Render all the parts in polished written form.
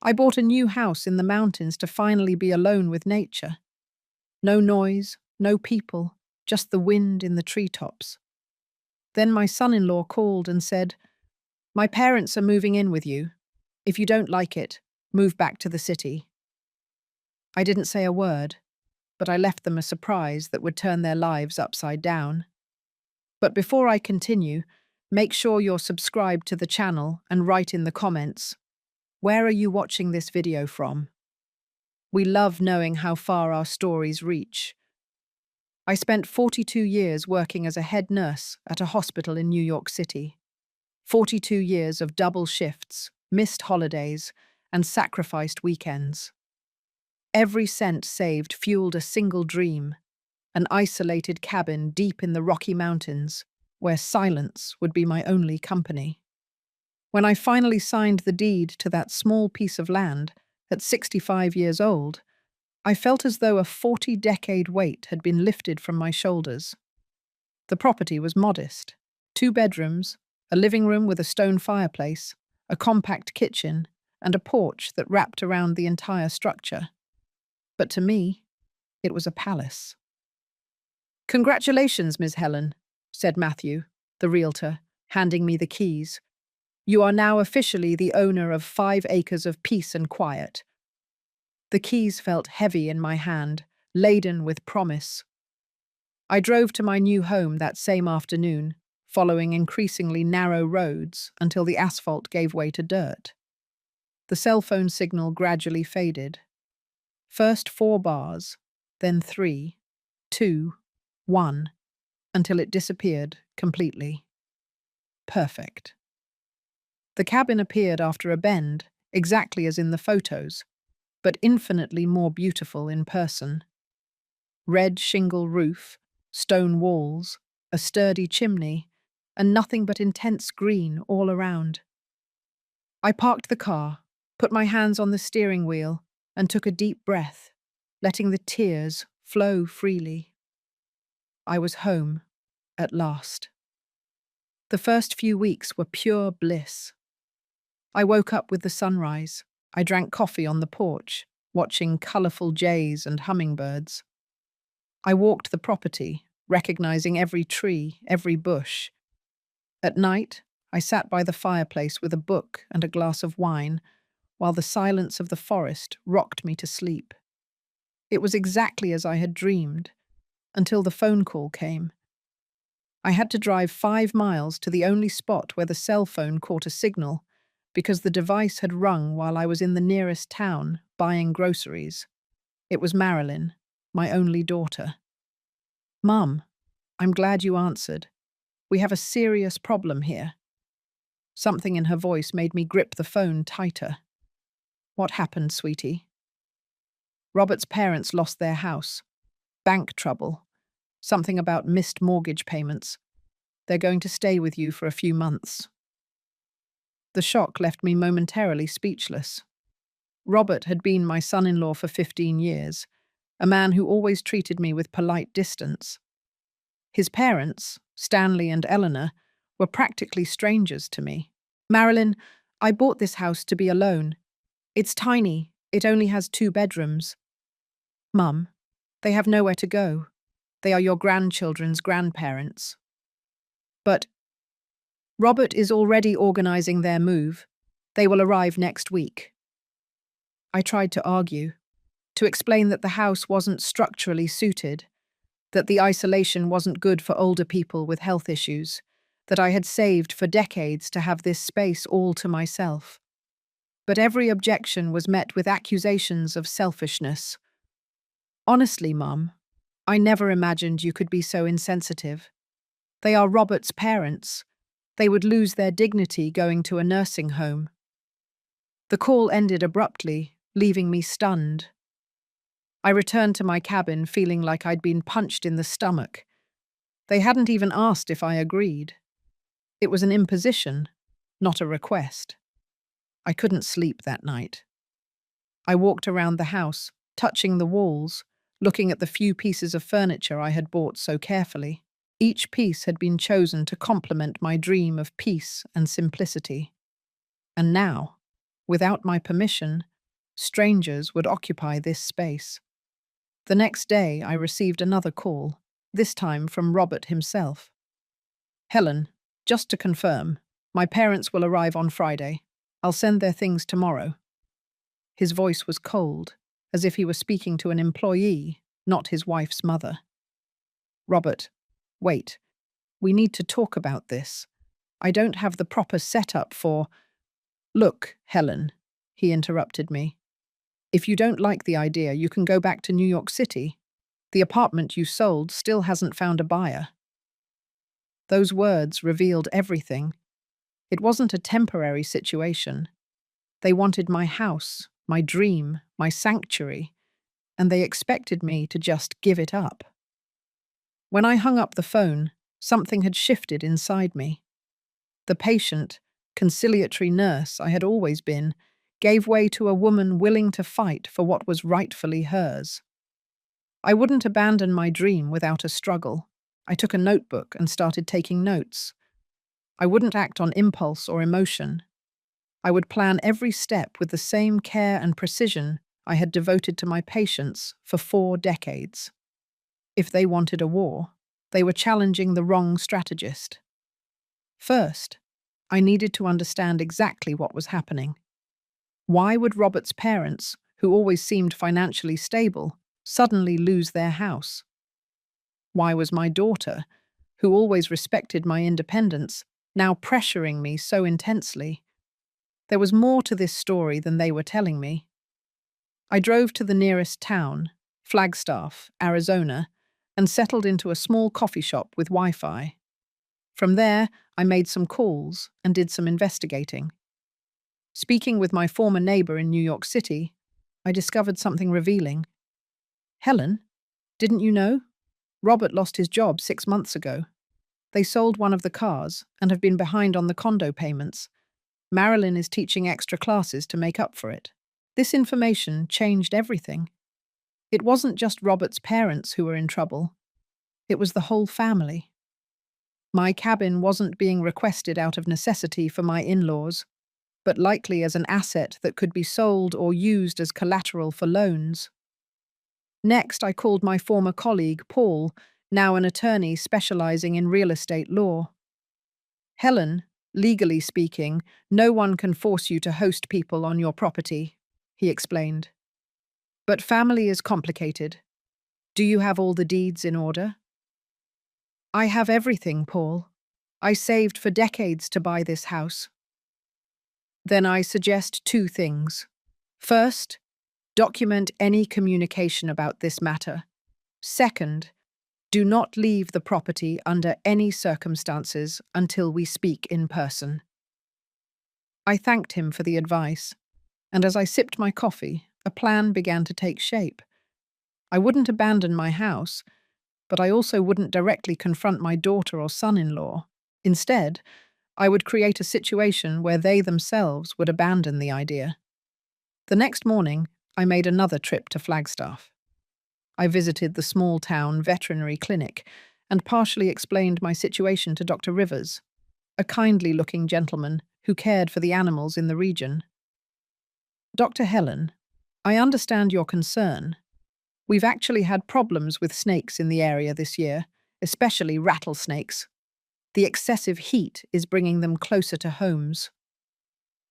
I bought a new house in the mountains to finally be alone with nature. No noise, no people, just the wind in the treetops. Then my son-in-law called and said, "My parents are moving in with you. If you don't like it, move back to the city." I didn't say a word, but I left them a surprise that would turn their lives upside down. But before I continue, make sure you're subscribed to the channel and write in the comments, where are you watching this video from? We love knowing how far our stories reach. I spent 42 years working as a head nurse at a hospital in New York City. 42 years of double shifts, missed holidays, and sacrificed weekends. Every cent saved fueled a single dream, an isolated cabin deep in the Rocky Mountains, where silence would be my only company. When I finally signed the deed to that small piece of land, at 65 years old, I felt as though a 40-decade weight had been lifted from my shoulders. The property was modest. 2 bedrooms, a living room with a stone fireplace, a compact kitchen, and a porch that wrapped around the entire structure. But to me, it was a palace. "Congratulations, Miss Helen," said Matthew, the realtor, handing me the keys. "You are now officially the owner of 5 acres of peace and quiet." The keys felt heavy in my hand, laden with promise. I drove to my new home that same afternoon, following increasingly narrow roads until the asphalt gave way to dirt. The cell phone signal gradually faded. First 4 bars, then 3, 2, 1, until it disappeared completely. Perfect. The cabin appeared after a bend, exactly as in the photos, but infinitely more beautiful in person. Red shingle roof, stone walls, a sturdy chimney, and nothing but intense green all around. I parked the car, put my hands on the steering wheel, and took a deep breath, letting the tears flow freely. I was home, at last. The first few weeks were pure bliss. I woke up with the sunrise. I drank coffee on the porch, watching colourful jays and hummingbirds. I walked the property, recognizing every tree, every bush. At night, I sat by the fireplace with a book and a glass of wine, while the silence of the forest rocked me to sleep. It was exactly as I had dreamed, until the phone call came. I had to drive 5 miles to the only spot where the cell phone caught a signal, because the device had rung while I was in the nearest town buying groceries. It was Marilyn, my only daughter. "Mum, I'm glad you answered. We have a serious problem here." Something in her voice made me grip the phone tighter. "What happened, sweetie?" "Robert's parents lost their house. Bank trouble. Something about missed mortgage payments. They're going to stay with you for a few months." The shock left me momentarily speechless. Robert had been my son-in-law for 15 years, a man who always treated me with polite distance. His parents, Stanley and Eleanor, were practically strangers to me. "Marilyn, I bought this house to be alone. It's tiny. It only has 2 bedrooms." "Mum, they have nowhere to go. They are your grandchildren's grandparents." "But Robert is already organizing their move. They will arrive next week." I tried to argue, to explain that the house wasn't structurally suited, that the isolation wasn't good for older people with health issues, that I had saved for decades to have this space all to myself. But every objection was met with accusations of selfishness. "Honestly, Mum, I never imagined you could be so insensitive. They are Robert's parents. They would lose their dignity going to a nursing home." The call ended abruptly, leaving me stunned. I returned to my cabin feeling like I'd been punched in the stomach. They hadn't even asked if I agreed. It was an imposition, not a request. I couldn't sleep that night. I walked around the house, touching the walls, looking at the few pieces of furniture I had bought so carefully. Each piece had been chosen to complement my dream of peace and simplicity. And now, without my permission, Strangers would occupy this space. The next day, I received another call, this time from Robert himself. "Helen, just to confirm, my parents will arrive on Friday. I'll send their things tomorrow." His voice was cold, as if he were speaking to an employee, not his wife's mother. "Robert, wait. We need to talk about this. I don't have the proper setup for—" "Look, Helen," he interrupted me. "If you don't like the idea, you can go back to New York City. The apartment you sold still hasn't found a buyer." Those words revealed everything. It wasn't a temporary situation. They wanted my house, my dream, my sanctuary, and they expected me to just give it up. When I hung up the phone, something had shifted inside me. The patient, conciliatory nurse I had always been gave way to a woman willing to fight for what was rightfully hers. I wouldn't abandon my dream without a struggle. I took a notebook and started taking notes. I wouldn't act on impulse or emotion. I would plan every step with the same care and precision I had devoted to my patients for 4 decades. If they wanted a war, they were challenging the wrong strategist. First, I needed to understand exactly what was happening. Why would Robert's parents, who always seemed financially stable, suddenly lose their house? Why was my daughter, who always respected my independence, now pressuring me so intensely? There was more to this story than they were telling me. I drove to the nearest town, Flagstaff, Arizona, and settled into a small coffee shop with Wi-Fi. From there, I made some calls and did some investigating. Speaking with my former neighbor in New York City, I discovered something revealing. "Helen, didn't you know? Robert lost his job 6 months ago. They sold one of the cars and have been behind on the condo payments. Marilyn is teaching extra classes to make up for it." This information changed everything. It wasn't just Robert's parents who were in trouble. It was the whole family. My cabin wasn't being requested out of necessity for my in-laws, but likely as an asset that could be sold or used as collateral for loans. Next, I called my former colleague, Paul, now an attorney specializing in real estate law. "Helen, legally speaking, no one can force you to host people on your property," he explained. "But family is complicated. Do you have all the deeds in order?" "I have everything, Paul. I saved for decades to buy this house." "Then I suggest 2 things. First, document any communication about this matter. Second, do not leave the property under any circumstances until we speak in person." I thanked him for the advice, and as I sipped my coffee, a plan began to take shape. I wouldn't abandon my house, but I also wouldn't directly confront my daughter or son-in-law. Instead, I would create a situation where they themselves would abandon the idea. The next morning, I made another trip to Flagstaff. I visited the small-town veterinary clinic and partially explained my situation to Dr. Rivers, a kindly-looking gentleman who cared for the animals in the region. "Dr. Helen, I understand your concern. We've actually had problems with snakes in the area this year, especially rattlesnakes. The excessive heat is bringing them closer to homes."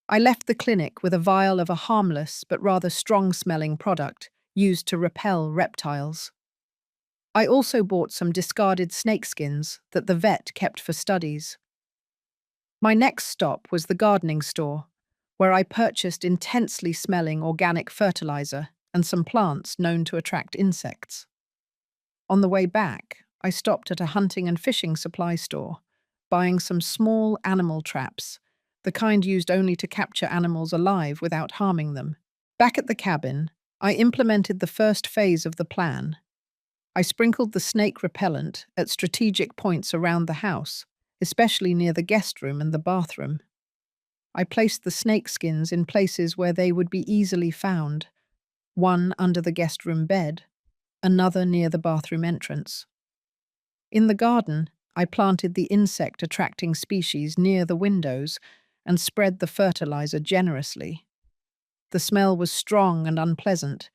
I left the clinic with a vial of a harmless but rather strong-smelling product used to repel reptiles. I also bought some discarded snakeskins that the vet kept for studies. My next stop was the gardening store, where I purchased intensely smelling organic fertilizer and some plants known to attract insects. On the way back, I stopped at a hunting and fishing supply store, buying some small animal traps, the kind used only to capture animals alive without harming them. Back at the cabin, I implemented the first phase of the plan. I sprinkled the snake repellent at strategic points around the house, especially near the guest room and the bathroom. I placed the snake skins in places where they would be easily found, one under the guest room bed, another near the bathroom entrance. In the garden, I planted the insect-attracting species near the windows and spread the fertilizer generously. The smell was strong and unpleasant,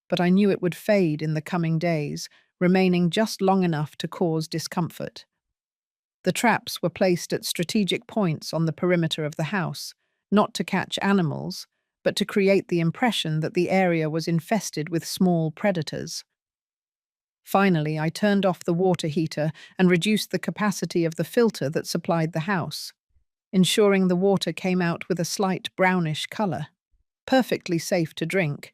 but I knew it would fade in the coming days, remaining just long enough to cause discomfort. The traps were placed at strategic points on the perimeter of the house, not to catch animals, but to create the impression that the area was infested with small predators. Finally, I turned off the water heater and reduced the capacity of the filter that supplied the house, ensuring the water came out with a slight brownish color. Perfectly safe to drink,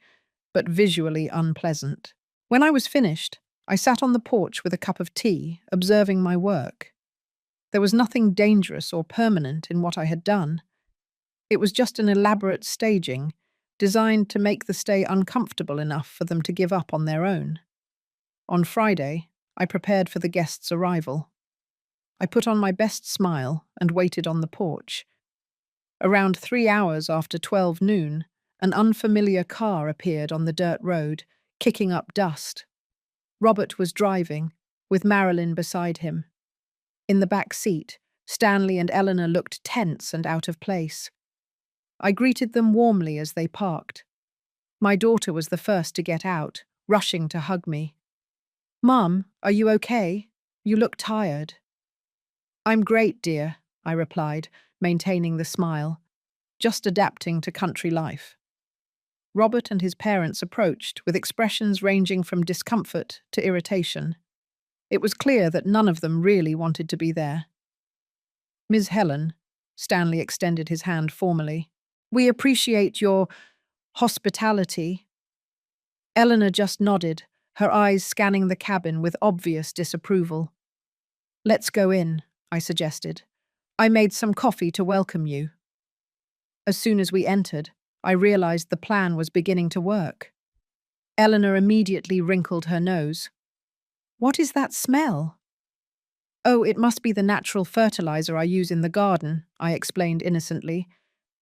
but visually unpleasant. When I was finished, I sat on the porch with a cup of tea, observing my work. There was nothing dangerous or permanent in what I had done. It was just an elaborate staging, designed to make the stay uncomfortable enough for them to give up on their own. On Friday, I prepared for the guests' arrival. I put on my best smile and waited on the porch. Around 3 hours after 12 noon, an unfamiliar car appeared on the dirt road, kicking up dust. Robert was driving, with Marilyn beside him. In the back seat, Stanley and Eleanor looked tense and out of place. I greeted them warmly as they parked. My daughter was the first to get out, rushing to hug me. "Mum, are you okay? You look tired." "I'm great, dear," I replied, maintaining the smile, just adapting to country life. Robert and his parents approached, with expressions ranging from discomfort to irritation. It was clear that none of them really wanted to be there. "Ms. Helen," Stanley extended his hand formally, "we appreciate your hospitality." Eleanor just nodded, her eyes scanning the cabin with obvious disapproval. "Let's go in," I suggested. "I made some coffee to welcome you." As soon as we entered, I realized the plan was beginning to work. Eleanor immediately wrinkled her nose. "What is that smell?" "Oh, it must be the natural fertilizer I use in the garden," I explained innocently.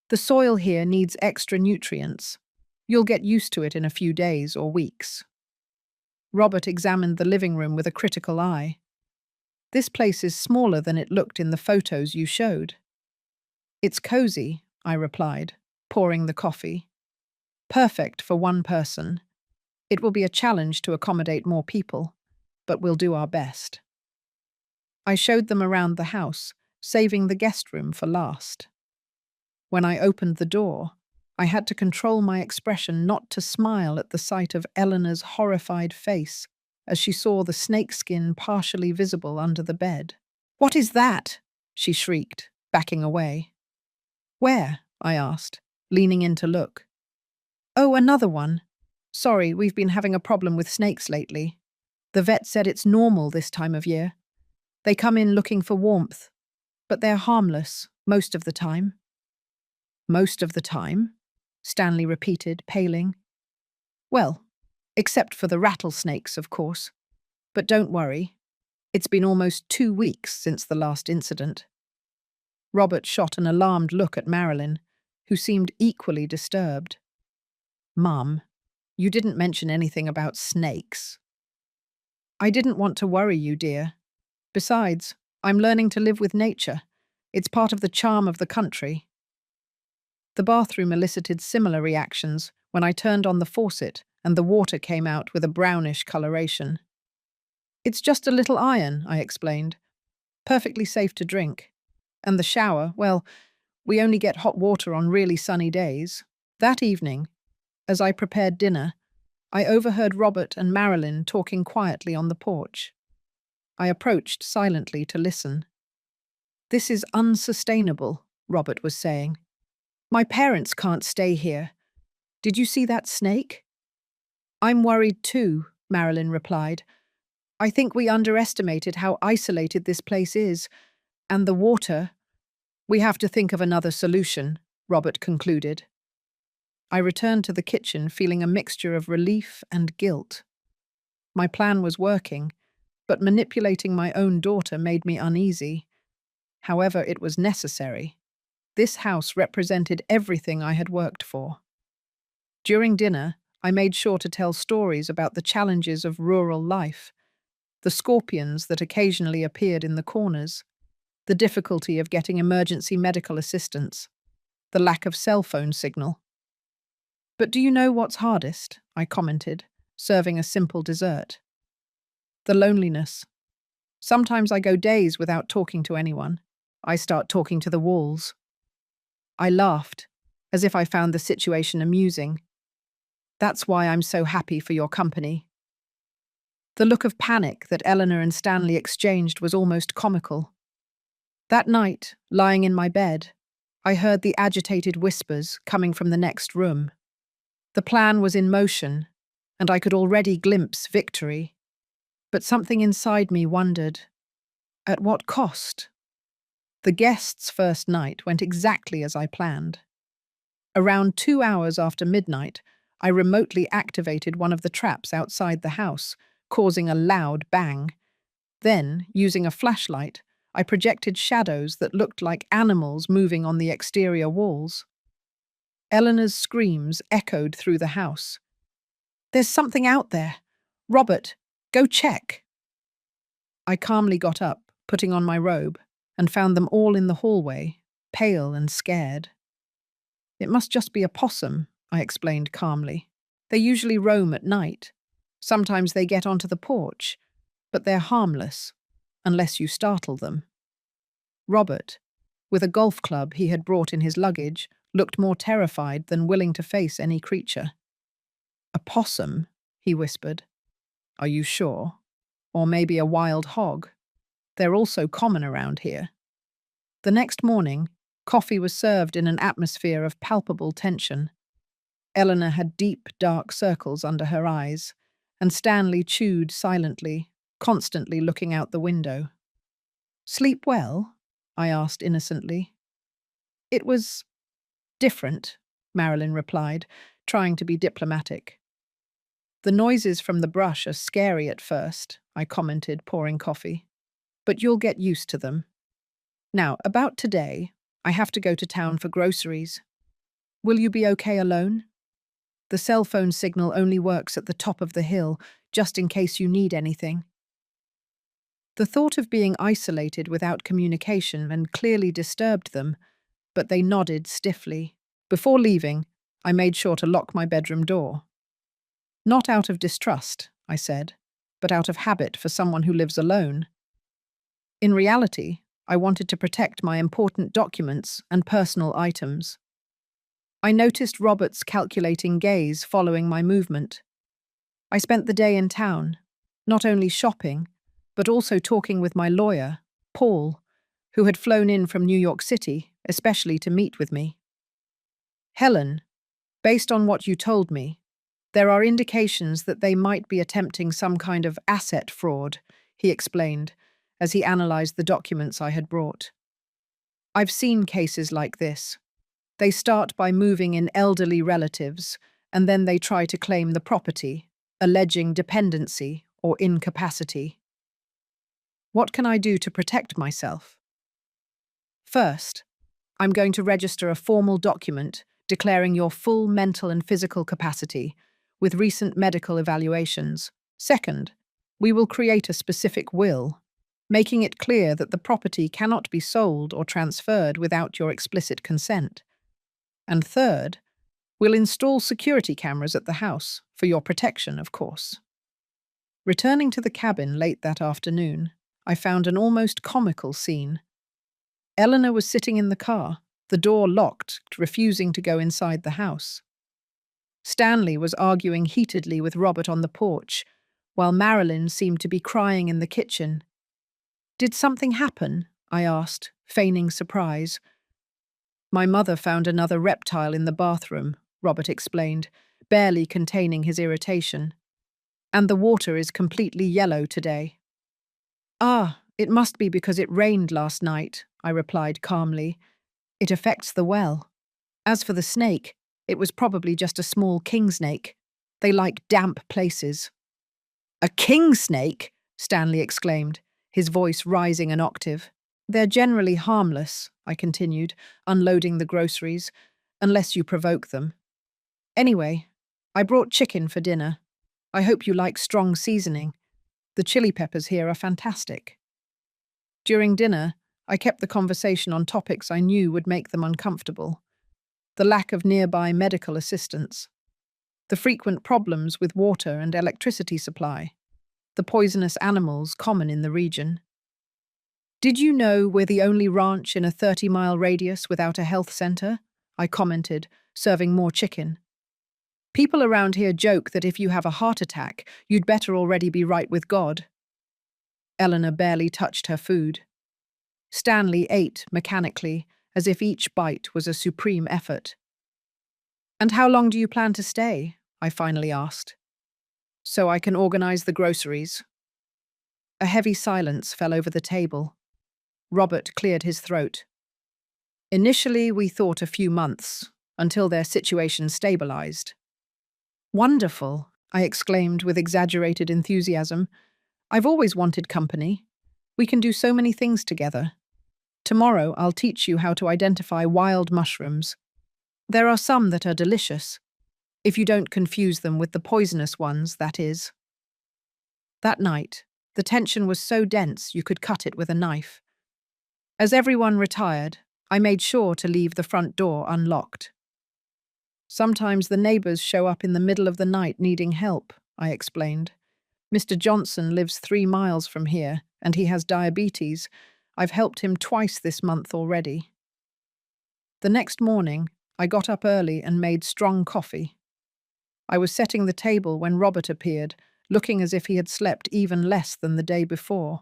"The soil here needs extra nutrients. You'll get used to it in a few days or weeks." Robert examined the living room with a critical eye. "This place is smaller than it looked in the photos you showed." "It's cozy," I replied, pouring the coffee. "Perfect for one person. It will be a challenge to accommodate more people, but we'll do our best." I showed them around the house, saving the guest room for last. When I opened the door, I had to control my expression not to smile at the sight of Eleanor's horrified face as she saw the snakeskin partially visible under the bed. "What is that?" she shrieked, backing away. "Where?" I asked, leaning in to look. "Oh, another one. Sorry, we've been having a problem with snakes lately. The vet said it's normal this time of year. They come in looking for warmth, but they're harmless most of the time." "Most of the time?" Stanley repeated, paling. "Well, except for the rattlesnakes, of course. But don't worry. It's been almost 2 weeks since the last incident." Robert shot an alarmed look at Marilyn, who seemed equally disturbed. "Mum, you didn't mention anything about snakes." "I didn't want to worry you, dear. Besides, I'm learning to live with nature. It's part of the charm of the country." The bathroom elicited similar reactions when I turned on the faucet and the water came out with a brownish coloration. "It's just a little iron," I explained. "Perfectly safe to drink. And the shower, well, we only get hot water on really sunny days." That evening, as I prepared dinner, I overheard Robert and Marilyn talking quietly on the porch. I approached silently to listen. "This is unsustainable," Robert was saying. "My parents can't stay here. Did you see that snake?" "I'm worried too," Marilyn replied. "I think we underestimated how isolated this place is. And the water. We have to think of another solution," Robert concluded. I returned to the kitchen feeling a mixture of relief and guilt. My plan was working, but manipulating my own daughter made me uneasy. However, it was necessary. This house represented everything I had worked for. During dinner, I made sure to tell stories about the challenges of rural life, the scorpions that occasionally appeared in the corners, the difficulty of getting emergency medical assistance, the lack of cell phone signal. But do you know what's hardest? I commented, serving a simple dessert. The loneliness. Sometimes I go days without talking to anyone. I start talking to the walls. I laughed, as if I found the situation amusing. That's why I'm so happy for your company. The look of panic that Eleanor and Stanley exchanged was almost comical. That night, lying in my bed, I heard the agitated whispers coming from the next room. The plan was in motion, and I could already glimpse victory. But something inside me wondered, at what cost? The guests' first night went exactly as I planned. Around 2 hours after midnight, I remotely activated one of the traps outside the house, causing a loud bang. Then, using a flashlight, I projected shadows that looked like animals moving on the exterior walls. Eleanor's screams echoed through the house. "There's something out there! Robert, go check!" I calmly got up, putting on my robe, and found them all in the hallway, pale and scared. "It must just be a possum," I explained calmly. "They usually roam at night. Sometimes they get onto the porch, but they're harmless, unless you startle them." Robert, with a golf club he had brought in his luggage, looked more terrified than willing to face any creature. "A possum?" he whispered. "Are you sure? Or maybe a wild hog? They're also common around here." The next morning, coffee was served in an atmosphere of palpable tension. Eleanor had deep, dark circles under her eyes, and Stanley chewed silently, constantly looking out the window. "Sleep well?" I asked innocently. "It was different," Marilyn replied, trying to be diplomatic. "The noises from the brush are scary at first," I commented, pouring coffee. "But you'll get used to them. Now, about today, I have to go to town for groceries. Will you be okay alone? The cell phone signal only works at the top of the hill, just in case you need anything." The thought of being isolated without communication and clearly disturbed them, but they nodded stiffly. Before leaving, I made sure to lock my bedroom door. "Not out of distrust," I said, "but out of habit for someone who lives alone." In reality, I wanted to protect my important documents and personal items. I noticed Robert's calculating gaze following my movement. I spent the day in town, not only shopping, but also talking with my lawyer, Paul, who had flown in from New York City, especially to meet with me. "Helen, based on what you told me, there are indications that they might be attempting some kind of asset fraud," he explained, as he analyzed the documents I had brought. "I've seen cases like this. They start by moving in elderly relatives, and then they try to claim the property, alleging dependency or incapacity. What can I do to protect myself?" "First, I'm going to register a formal document declaring your full mental and physical capacity, with recent medical evaluations. Second, we will create a specific will, making it clear that the property cannot be sold or transferred without your explicit consent. And third, we'll install security cameras at the house, for your protection, of course." Returning to the cabin late that afternoon, I found an almost comical scene. Eleanor was sitting in the car, the door locked, refusing to go inside the house. Stanley was arguing heatedly with Robert on the porch, while Marilyn seemed to be crying in the kitchen. "Did something happen?" I asked, feigning surprise. "My mother found another reptile in the bathroom," Robert explained, barely containing his irritation. "And the water is completely yellow today." "Ah, it must be because it rained last night," I replied calmly. "It affects the well. As for the snake, it was probably just a small king snake. They like damp places." "A king snake?" Stanley exclaimed, his voice rising an octave. "They're generally harmless," I continued, unloading the groceries, "unless you provoke them. Anyway, I brought chicken for dinner. I hope you like strong seasoning. The chili peppers here are fantastic." During dinner, I kept the conversation on topics I knew would make them uncomfortable. The lack of nearby medical assistance, The frequent problems with water and electricity supply, the poisonous animals common in the region. Did you know we're the only ranch in a 30-mile radius without a health center? I commented, serving more chicken. People around here joke that if you have a heart attack, you'd better already be right with God. Eleanor barely touched her food. Stanley ate mechanically, as if each bite was a supreme effort. And how long do you plan to stay? I finally asked. So I can organize the groceries. A heavy silence fell over the table. Robert cleared his throat. Initially, we thought a few months, until their situation stabilized. Wonderful, I exclaimed with exaggerated enthusiasm. I've always wanted company. We can do so many things together. Tomorrow, I'll teach you how to identify wild mushrooms. There are some that are delicious, if you don't confuse them with the poisonous ones, that is. That night, the tension was so dense you could cut it with a knife. As everyone retired, I made sure to leave the front door unlocked. Sometimes the neighbors show up in the middle of the night needing help, I explained. Mr. Johnson lives 3 miles from here, and he has diabetes. I've helped him twice this month already. The next morning, I got up early and made strong coffee. I was setting the table when Robert appeared, looking as if he had slept even less than the day before.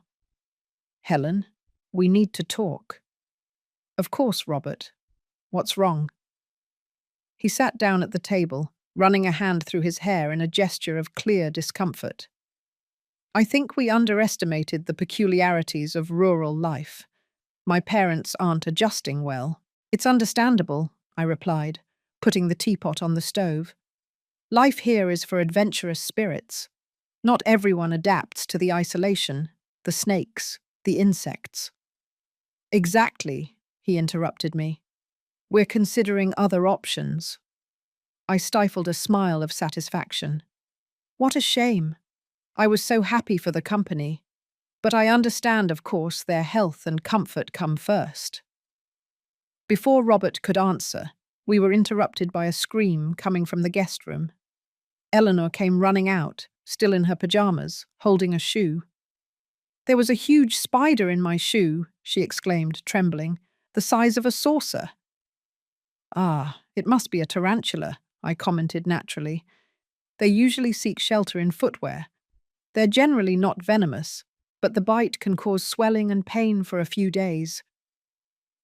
Helen, we need to talk. Of course, Robert. What's wrong? He sat down at the table, running a hand through his hair in a gesture of clear discomfort. I think we underestimated the peculiarities of rural life. My parents aren't adjusting well. It's understandable, I replied, putting the teapot on the stove. Life here is for adventurous spirits. Not everyone adapts to the isolation, the snakes, the insects. Exactly, he interrupted me. We're considering other options. I stifled a smile of satisfaction. What a shame. I was so happy for the company. But I understand, of course, their health and comfort come first. Before Robert could answer, we were interrupted by a scream coming from the guest room. Eleanor came running out, still in her pajamas, holding a shoe. There was a huge spider in my shoe, she exclaimed, trembling, the size of a saucer. Ah, it must be a tarantula, I commented naturally. They usually seek shelter in footwear. They're generally not venomous, but the bite can cause swelling and pain for a few days.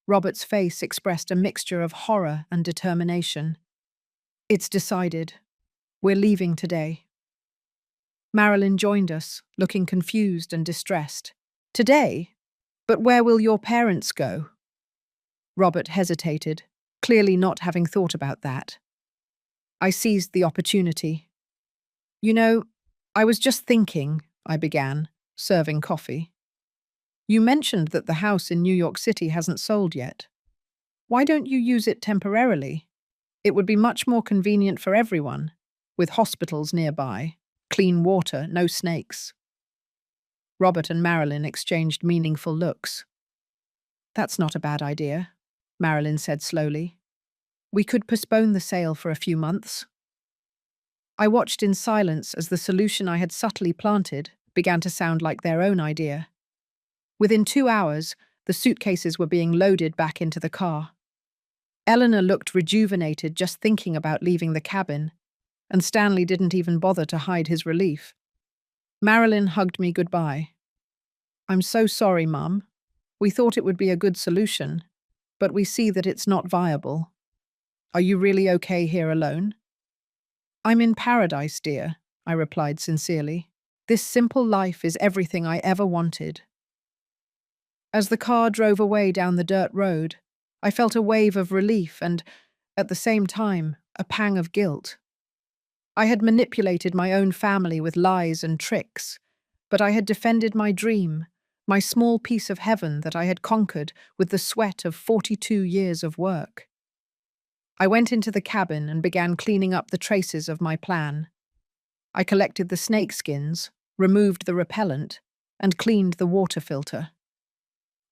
Robert's face expressed a mixture of horror and determination. It's decided. We're leaving today. Marilyn joined us, looking confused and distressed. Today? But where will your parents go? Robert hesitated, clearly not having thought about that. I seized the opportunity. You know, I was just thinking, I began, serving coffee. You mentioned that the house in New York City hasn't sold yet. Why don't you use it temporarily? It would be much more convenient for everyone, with hospitals nearby, clean water, no snakes. Robert and Marilyn exchanged meaningful looks. That's not a bad idea, Marilyn said slowly. We could postpone the sale for a few months. I watched in silence as the solution I had subtly planted began to sound like their own idea. Within 2 hours, the suitcases were being loaded back into the car. Eleanor looked rejuvenated just thinking about leaving the cabin, and Stanley didn't even bother to hide his relief. Marilyn hugged me goodbye. I'm so sorry, Mum. We thought it would be a good solution, but we see that it's not viable. Are you really okay here alone? I'm in paradise, dear, I replied sincerely. This simple life is everything I ever wanted. As the car drove away down the dirt road, I felt a wave of relief and, at the same time, a pang of guilt. I had manipulated my own family with lies and tricks, but I had defended my dream, my small piece of heaven that I had conquered with the sweat of 42 years of work. I went into the cabin and began cleaning up the traces of my plan. I collected the snake skins, removed the repellent, and cleaned the water filter.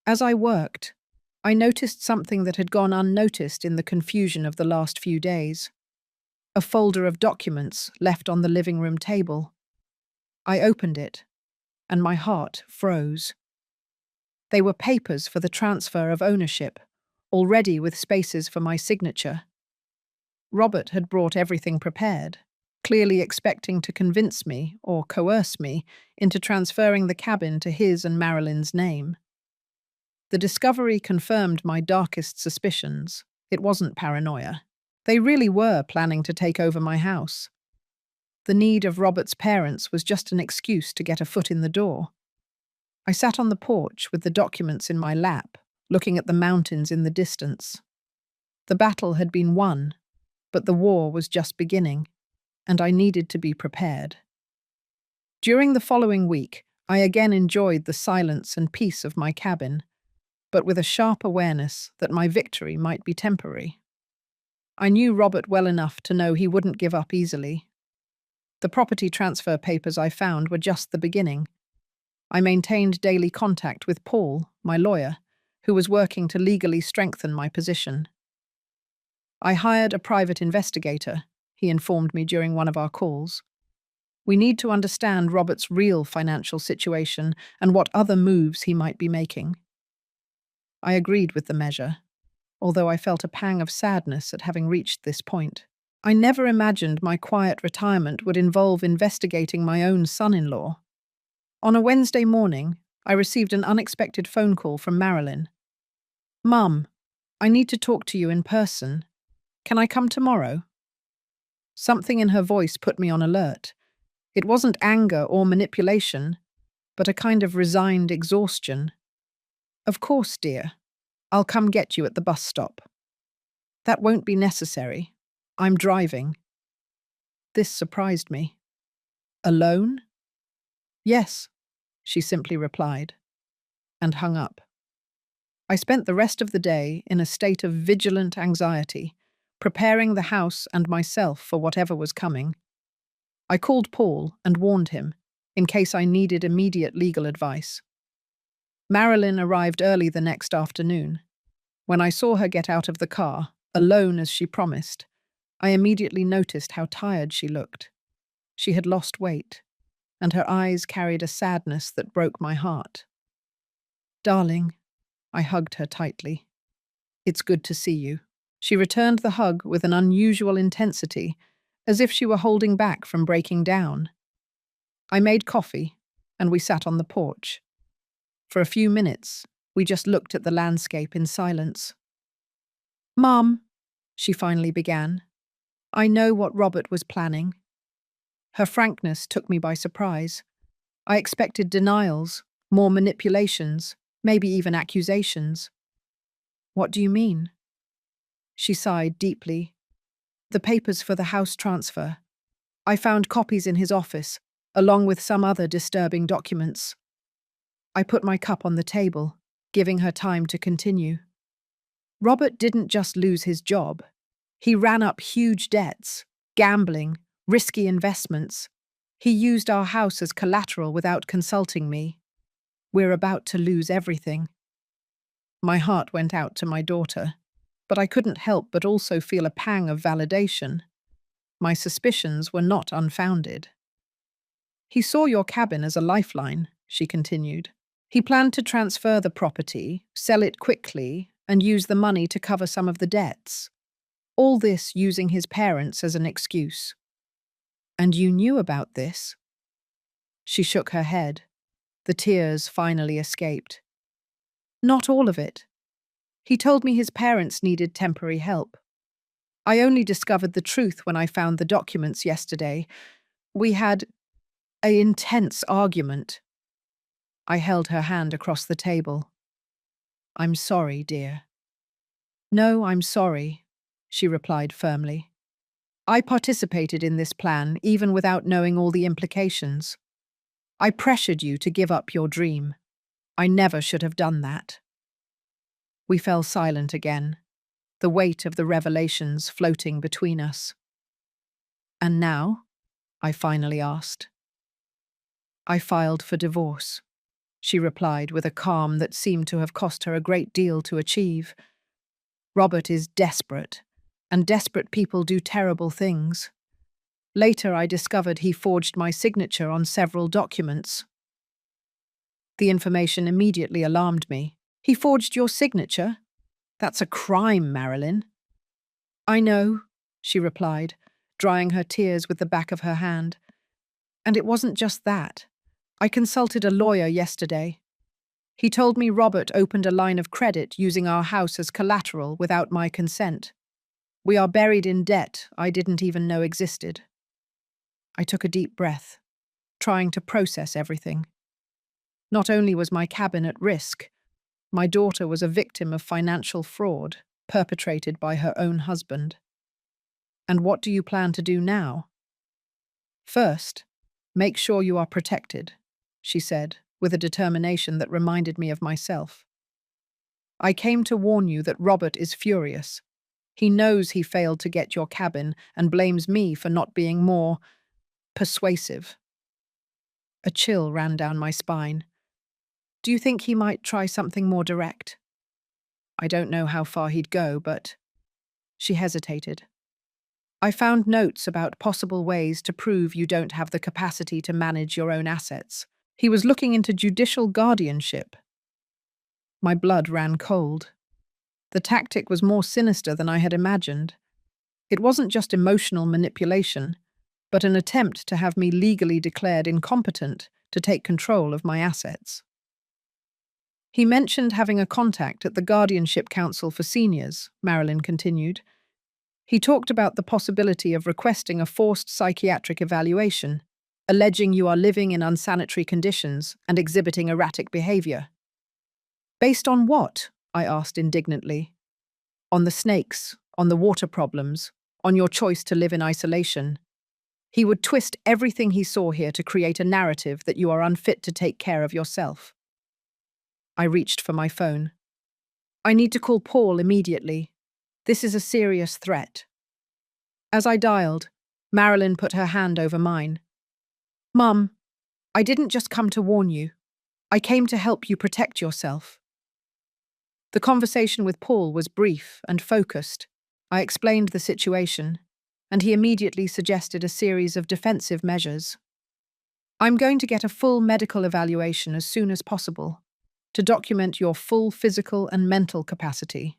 As I worked, I noticed something that had gone unnoticed in the confusion of the last few days. a folder of documents left on the living room table. I opened it, and my heart froze. They were papers for the transfer of ownership, already with spaces for my signature. Robert had brought everything prepared, clearly expecting to convince me, or coerce me, into transferring the cabin to his and Marilyn's name. The discovery confirmed my darkest suspicions. It wasn't paranoia. They really were planning to take over my house. The need of Robert's parents was just an excuse to get a foot in the door. I sat on the porch with the documents in my lap, looking at the mountains in the distance. The battle had been won, but the war was just beginning, and I needed to be prepared. During the following week, I again enjoyed the silence and peace of my cabin, but with a sharp awareness that my victory might be temporary. I knew Robert well enough to know he wouldn't give up easily. The property transfer papers I found were just the beginning. I maintained daily contact with Paul, my lawyer, who was working to legally strengthen my position. I hired a private investigator, he informed me during one of our calls. We need to understand Robert's real financial situation and what other moves he might be making. I agreed with the measure, although I felt a pang of sadness at having reached this point. I never imagined my quiet retirement would involve investigating my own son-in-law. On a Wednesday morning, I received an unexpected phone call from Marilyn. "Mum, I need to talk to you in person. Can I come tomorrow?" Something in her voice put me on alert. It wasn't anger or manipulation, but a kind of resigned exhaustion. "Of course, dear. I'll come get you at the bus stop." "That won't be necessary. I'm driving." This surprised me. "Alone?" "Yes," she simply replied, and hung up. I spent the rest of the day in a state of vigilant anxiety, preparing the house and myself for whatever was coming. I called Paul and warned him, in case I needed immediate legal advice. Marilyn arrived early the next afternoon. When I saw her get out of the car, alone as she promised, I immediately noticed how tired she looked. She had lost weight, and her eyes carried a sadness that broke my heart. "Darling," I hugged her tightly. "It's good to see you." She returned the hug with an unusual intensity, as if she were holding back from breaking down. I made coffee, and we sat on the porch. For a few minutes, we just looked at the landscape in silence. "Mum," she finally began, "I know what Robert was planning." Her frankness took me by surprise. I expected denials, more manipulations, maybe even accusations. "What do you mean?" She sighed deeply. "The papers for the house transfer. I found copies in his office, along with some other disturbing documents." I put my cup on the table, giving her time to continue. "Robert didn't just lose his job. He ran up huge debts, gambling, risky investments. He used our house as collateral without consulting me. We're about to lose everything." My heart went out to my daughter, but I couldn't help but also feel a pang of validation. My suspicions were not unfounded. "He saw your cabin as a lifeline," she continued. "He planned to transfer the property, sell it quickly, and use the money to cover some of the debts. All this using his parents as an excuse." "And you knew about this?" She shook her head. The tears finally escaped. "Not all of it. He told me his parents needed temporary help. I only discovered the truth when I found the documents yesterday. We had an intense argument." I held her hand across the table. "I'm sorry, dear." "No, I'm sorry," she replied firmly. "I participated in this plan even without knowing all the implications. I pressured you to give up your dream. I never should have done that." We fell silent again, the weight of the revelations floating between us. "And now?" I finally asked. "I filed for divorce," she replied with a calm that seemed to have cost her a great deal to achieve. "Robert is desperate, and desperate people do terrible things. Later, I discovered he forged my signature on several documents. The information immediately alarmed me. He forged your signature? That's a crime, Marilyn. I know, she replied, drying her tears with the back of her hand. And it wasn't just that. I consulted a lawyer yesterday. He told me Robert opened a line of credit using our house as collateral without my consent. We are buried in debt I didn't even know existed. I took a deep breath, trying to process everything. Not only was my cabin at risk, my daughter was a victim of financial fraud perpetrated by her own husband. And what do you plan to do now? First, make sure you are protected, she said, with a determination that reminded me of myself. I came to warn you that Robert is furious. He knows he failed to get your cabin and blames me for not being more persuasive. A chill ran down my spine. Do you think he might try something more direct? I don't know how far he'd go, but... She hesitated. I found notes about possible ways to prove you don't have the capacity to manage your own assets. He was looking into judicial guardianship. My blood ran cold. The tactic was more sinister than I had imagined. It wasn't just emotional manipulation, but an attempt to have me legally declared incompetent to take control of my assets. He mentioned having a contact at the Guardianship Council for Seniors, Marilyn continued. He talked about the possibility of requesting a forced psychiatric evaluation, alleging you are living in unsanitary conditions and exhibiting erratic behavior. Based on what? I asked indignantly. On the snakes, on the water problems, on your choice to live in isolation. He would twist everything he saw here to create a narrative that you are unfit to take care of yourself. I reached for my phone. I need to call Paul immediately. This is a serious threat. As I dialed, Marilyn put her hand over mine. Mum, I didn't just come to warn you. I came to help you protect yourself. The conversation with Paul was brief and focused. I explained the situation, and he immediately suggested a series of defensive measures. I'm going to get a full medical evaluation as soon as possible to document your full physical and mental capacity.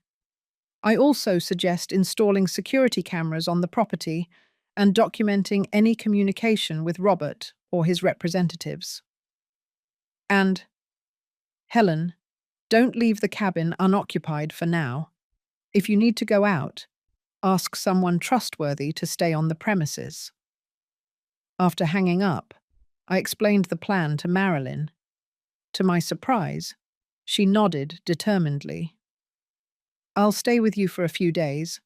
I also suggest installing security cameras on the property and documenting any communication with Robert or his representatives. And, Helen, don't leave the cabin unoccupied for now. If you need to go out, ask someone trustworthy to stay on the premises. After hanging up, I explained the plan to Marilyn. To my surprise, she nodded determinedly. I'll stay with you for a few days,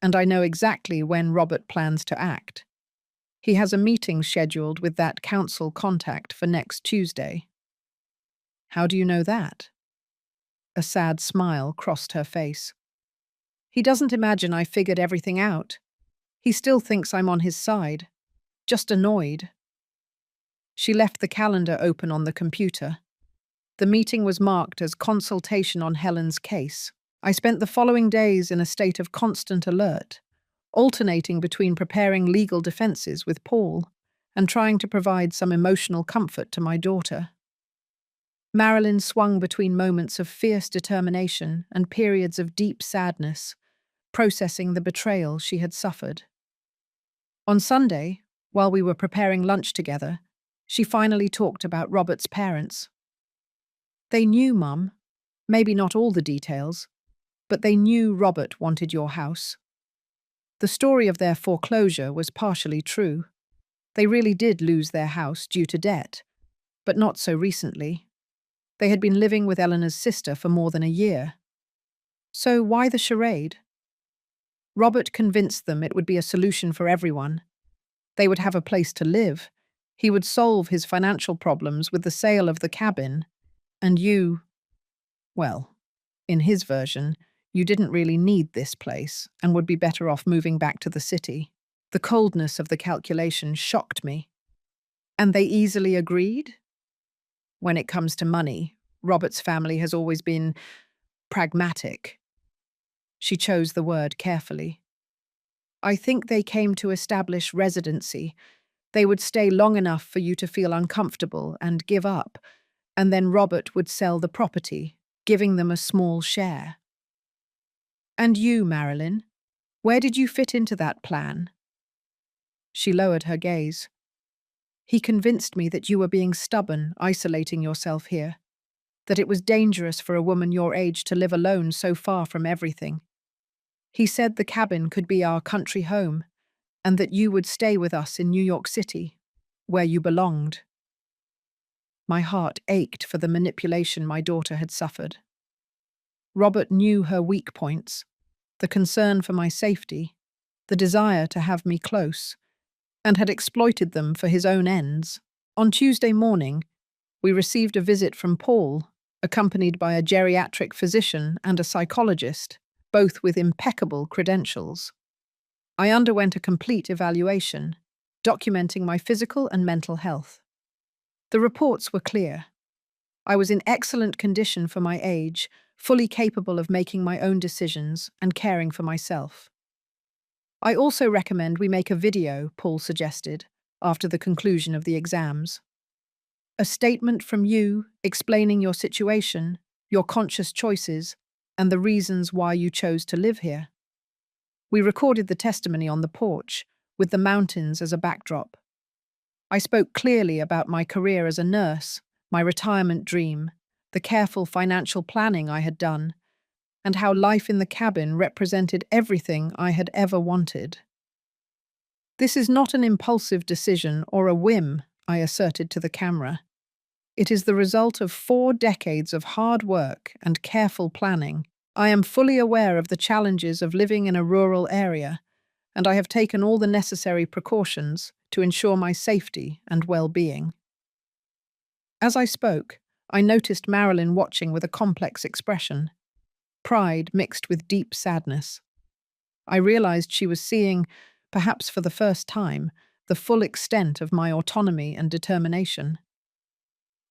and I know exactly when Robert plans to act. He has a meeting scheduled with that council contact for next Tuesday. How do you know that? A sad smile crossed her face. He doesn't imagine I figured everything out. He still thinks I'm on his side, just annoyed. She left the calendar open on the computer. The meeting was marked as consultation on Helen's case. I spent the following days in a state of constant alert, alternating between preparing legal defenses with Paul and trying to provide some emotional comfort to my daughter. Marilyn swung between moments of fierce determination and periods of deep sadness, processing the betrayal she had suffered. On Sunday, while we were preparing lunch together, she finally talked about Robert's parents. They knew, Mum. Maybe not all the details, but they knew Robert wanted your house. The story of their foreclosure was partially true. They really did lose their house due to debt, but not so recently. They had been living with Eleanor's sister for more than a year. So why the charade? Robert convinced them it would be a solution for everyone. They would have a place to live. He would solve his financial problems with the sale of the cabin. And you, well, in his version, you didn't really need this place and would be better off moving back to the city. The coldness of the calculation shocked me. And they easily agreed? When it comes to money, Robert's family has always been pragmatic. She chose the word carefully. I think they came to establish residency. They would stay long enough for you to feel uncomfortable and give up, and then Robert would sell the property, giving them a small share. And you, Marilyn, where did you fit into that plan? She lowered her gaze. He convinced me that you were being stubborn, isolating yourself here, that it was dangerous for a woman your age to live alone so far from everything. He said the cabin could be our country home, and that you would stay with us in New York City, where you belonged. My heart ached for the manipulation my daughter had suffered. Robert knew her weak points, the concern for my safety, the desire to have me close, and had exploited them for his own ends. On Tuesday morning, we received a visit from Paul, accompanied by a geriatric physician and a psychologist, both with impeccable credentials. I underwent a complete evaluation, documenting my physical and mental health. The reports were clear. I was in excellent condition for my age, fully capable of making my own decisions and caring for myself. I also recommend we make a video, Paul suggested, after the conclusion of the exams. A statement from you explaining your situation, your conscious choices, and the reasons why you chose to live here. We recorded the testimony on the porch, with the mountains as a backdrop. I spoke clearly about my career as a nurse, my retirement dream, the careful financial planning I had done, and how life in the cabin represented everything I had ever wanted. This is not an impulsive decision or a whim, I asserted to the camera. It is the result of 4 decades of hard work and careful planning. I am fully aware of the challenges of living in a rural area, and I have taken all the necessary precautions to ensure my safety and well-being. As I spoke, I noticed Marilyn watching with a complex expression, pride mixed with deep sadness. I realized she was seeing, perhaps for the first time, the full extent of my autonomy and determination.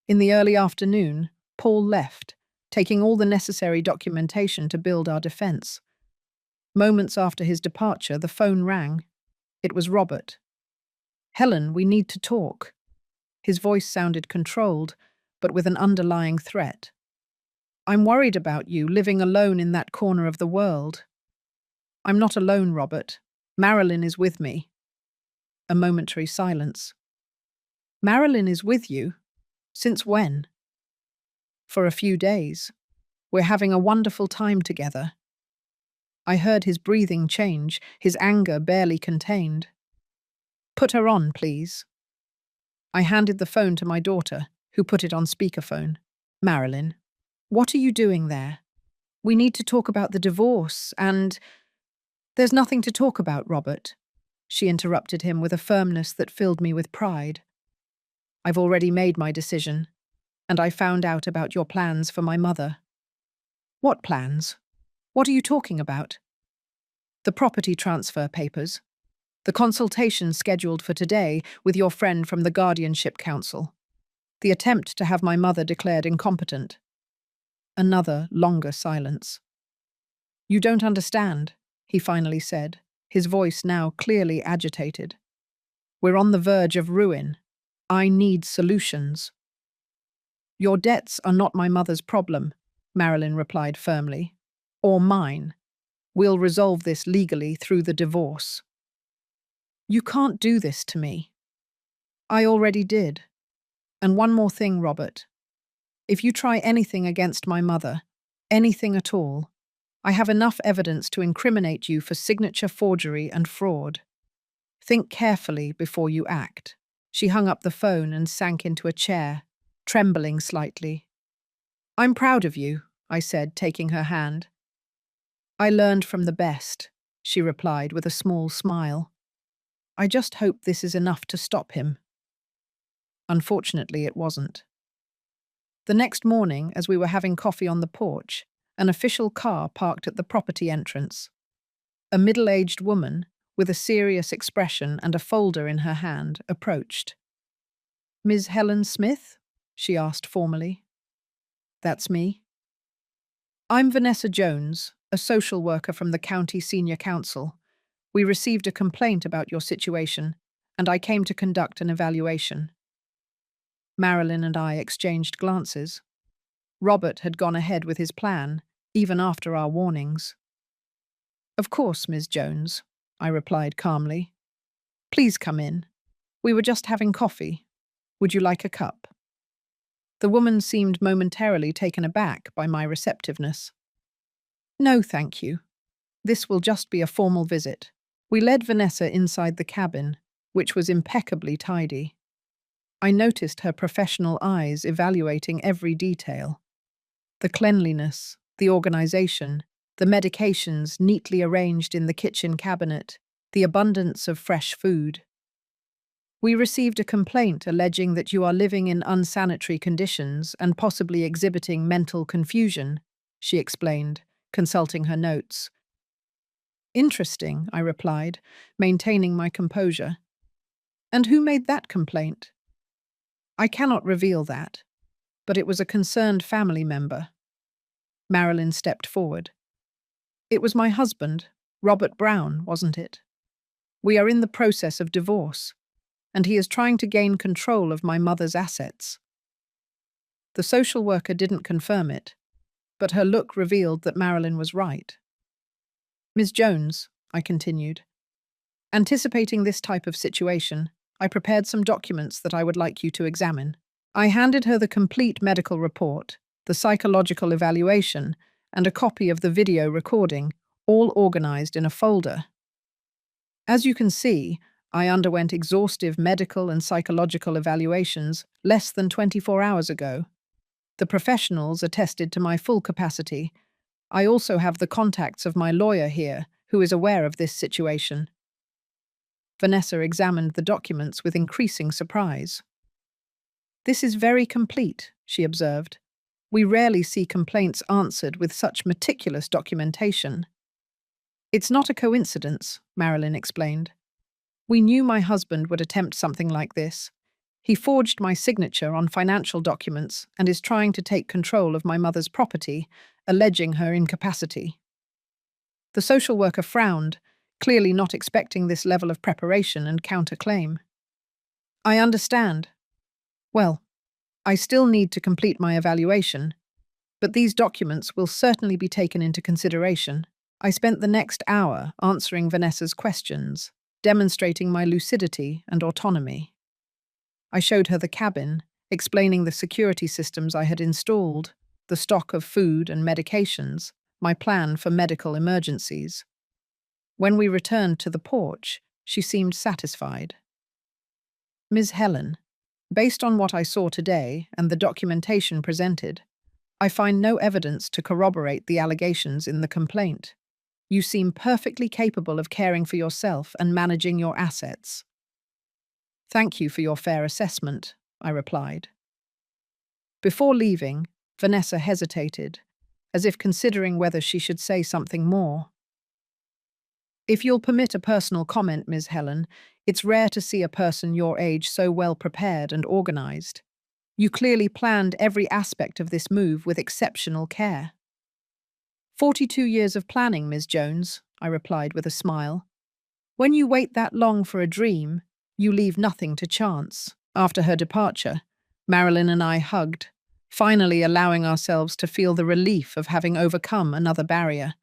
In the early afternoon, Paul left, taking all the necessary documentation to build our defense. Moments after his departure, the phone rang. It was Robert. "Helen, we need to talk." His voice sounded controlled, but with an underlying threat. "I'm worried about you living alone in that corner of the world." "I'm not alone, Robert. Marilyn is with me." A momentary silence. "Marilyn is with you? Since when?" "For a few days. We're having a wonderful time together." I heard his breathing change, his anger barely contained. "Put her on, please." I handed the phone to my daughter, who put it on speakerphone. "Marilyn, what are you doing there? We need to talk about the divorce and—" "There's nothing to talk about, Robert," she interrupted him with a firmness that filled me with pride. "I've already made my decision, and I found out about your plans for my mother." "What plans? What are you talking about?" "The property transfer papers. The consultation scheduled for today with your friend from the Guardianship Council. The attempt to have my mother declared incompetent." Another, longer silence. "You don't understand," he finally said, his voice now clearly agitated. "We're on the verge of ruin. I need solutions." "Your debts are not my mother's problem," Marilyn replied firmly. "Or mine. We'll resolve this legally through the divorce." "You can't do this to me." "I already did. And one more thing, Robert. If you try anything against my mother, anything at all, I have enough evidence to incriminate you for signature forgery and fraud. Think carefully before you act." She hung up the phone and sank into a chair, trembling slightly. "I'm proud of you," I said, taking her hand. "I learned from the best," she replied with a small smile. "I just hope this is enough to stop him." Unfortunately, it wasn't. The next morning, as we were having coffee on the porch, an official car parked at the property entrance. A middle-aged woman, with a serious expression and a folder in her hand, approached. "Ms. Helen Smith?" she asked formally. "That's me." "I'm Vanessa Jones, a social worker from the County Senior Council. We received a complaint about your situation, and I came to conduct an evaluation. Marilyn and I exchanged glances. Robert had gone ahead with his plan, even after our warnings. Of course, Ms. Jones, I replied calmly. Please come in. We were just having coffee. Would you like a cup? The woman seemed momentarily taken aback by my receptiveness. No, thank you. This will just be a formal visit. We led Vanessa inside the cabin, which was impeccably tidy. I noticed her professional eyes evaluating every detail. The cleanliness, the organization, the medications neatly arranged in the kitchen cabinet, the abundance of fresh food. We received a complaint alleging that you are living in unsanitary conditions and possibly exhibiting mental confusion, she explained, consulting her notes. Interesting, I replied, maintaining my composure. And who made that complaint? I cannot reveal that, but it was a concerned family member. Marilyn stepped forward. It was my husband, Robert Brown, wasn't it? We are in the process of divorce, and he is trying to gain control of my mother's assets. The social worker didn't confirm it, but her look revealed that Marilyn was right. Ms. Jones, I continued, anticipating this type of situation, I prepared some documents that I would like you to examine. I handed her the complete medical report, the psychological evaluation, and a copy of the video recording, all organized in a folder. As you can see, I underwent exhaustive medical and psychological evaluations less than 24 hours ago. The professionals attested to my full capacity. I also have the contacts of my lawyer here, who is aware of this situation. Vanessa examined the documents with increasing surprise. This is very complete, she observed. We rarely see complaints answered with such meticulous documentation. It's not a coincidence, Marilyn explained. We knew my husband would attempt something like this. He forged my signature on financial documents and is trying to take control of my mother's property, alleging her incapacity. The social worker frowned, clearly not expecting this level of preparation and counterclaim. I understand. Well, I still need to complete my evaluation, but these documents will certainly be taken into consideration. I spent the next hour answering Vanessa's questions, demonstrating my lucidity and autonomy. I showed her the cabin, explaining the security systems I had installed, the stock of food and medications, my plan for medical emergencies. When we returned to the porch, she seemed satisfied. Ms. Helen, based on what I saw today and the documentation presented, I find no evidence to corroborate the allegations in the complaint. You seem perfectly capable of caring for yourself and managing your assets. Thank you for your fair assessment, I replied. Before leaving, Vanessa hesitated, as if considering whether she should say something more. If you'll permit a personal comment, Ms. Helen, it's rare to see a person your age so well prepared and organized. You clearly planned every aspect of this move with exceptional care. 42 years of planning, Ms. Jones, I replied with a smile. When you wait that long for a dream, you leave nothing to chance. After her departure, Marilyn and I hugged, finally allowing ourselves to feel the relief of having overcome another barrier.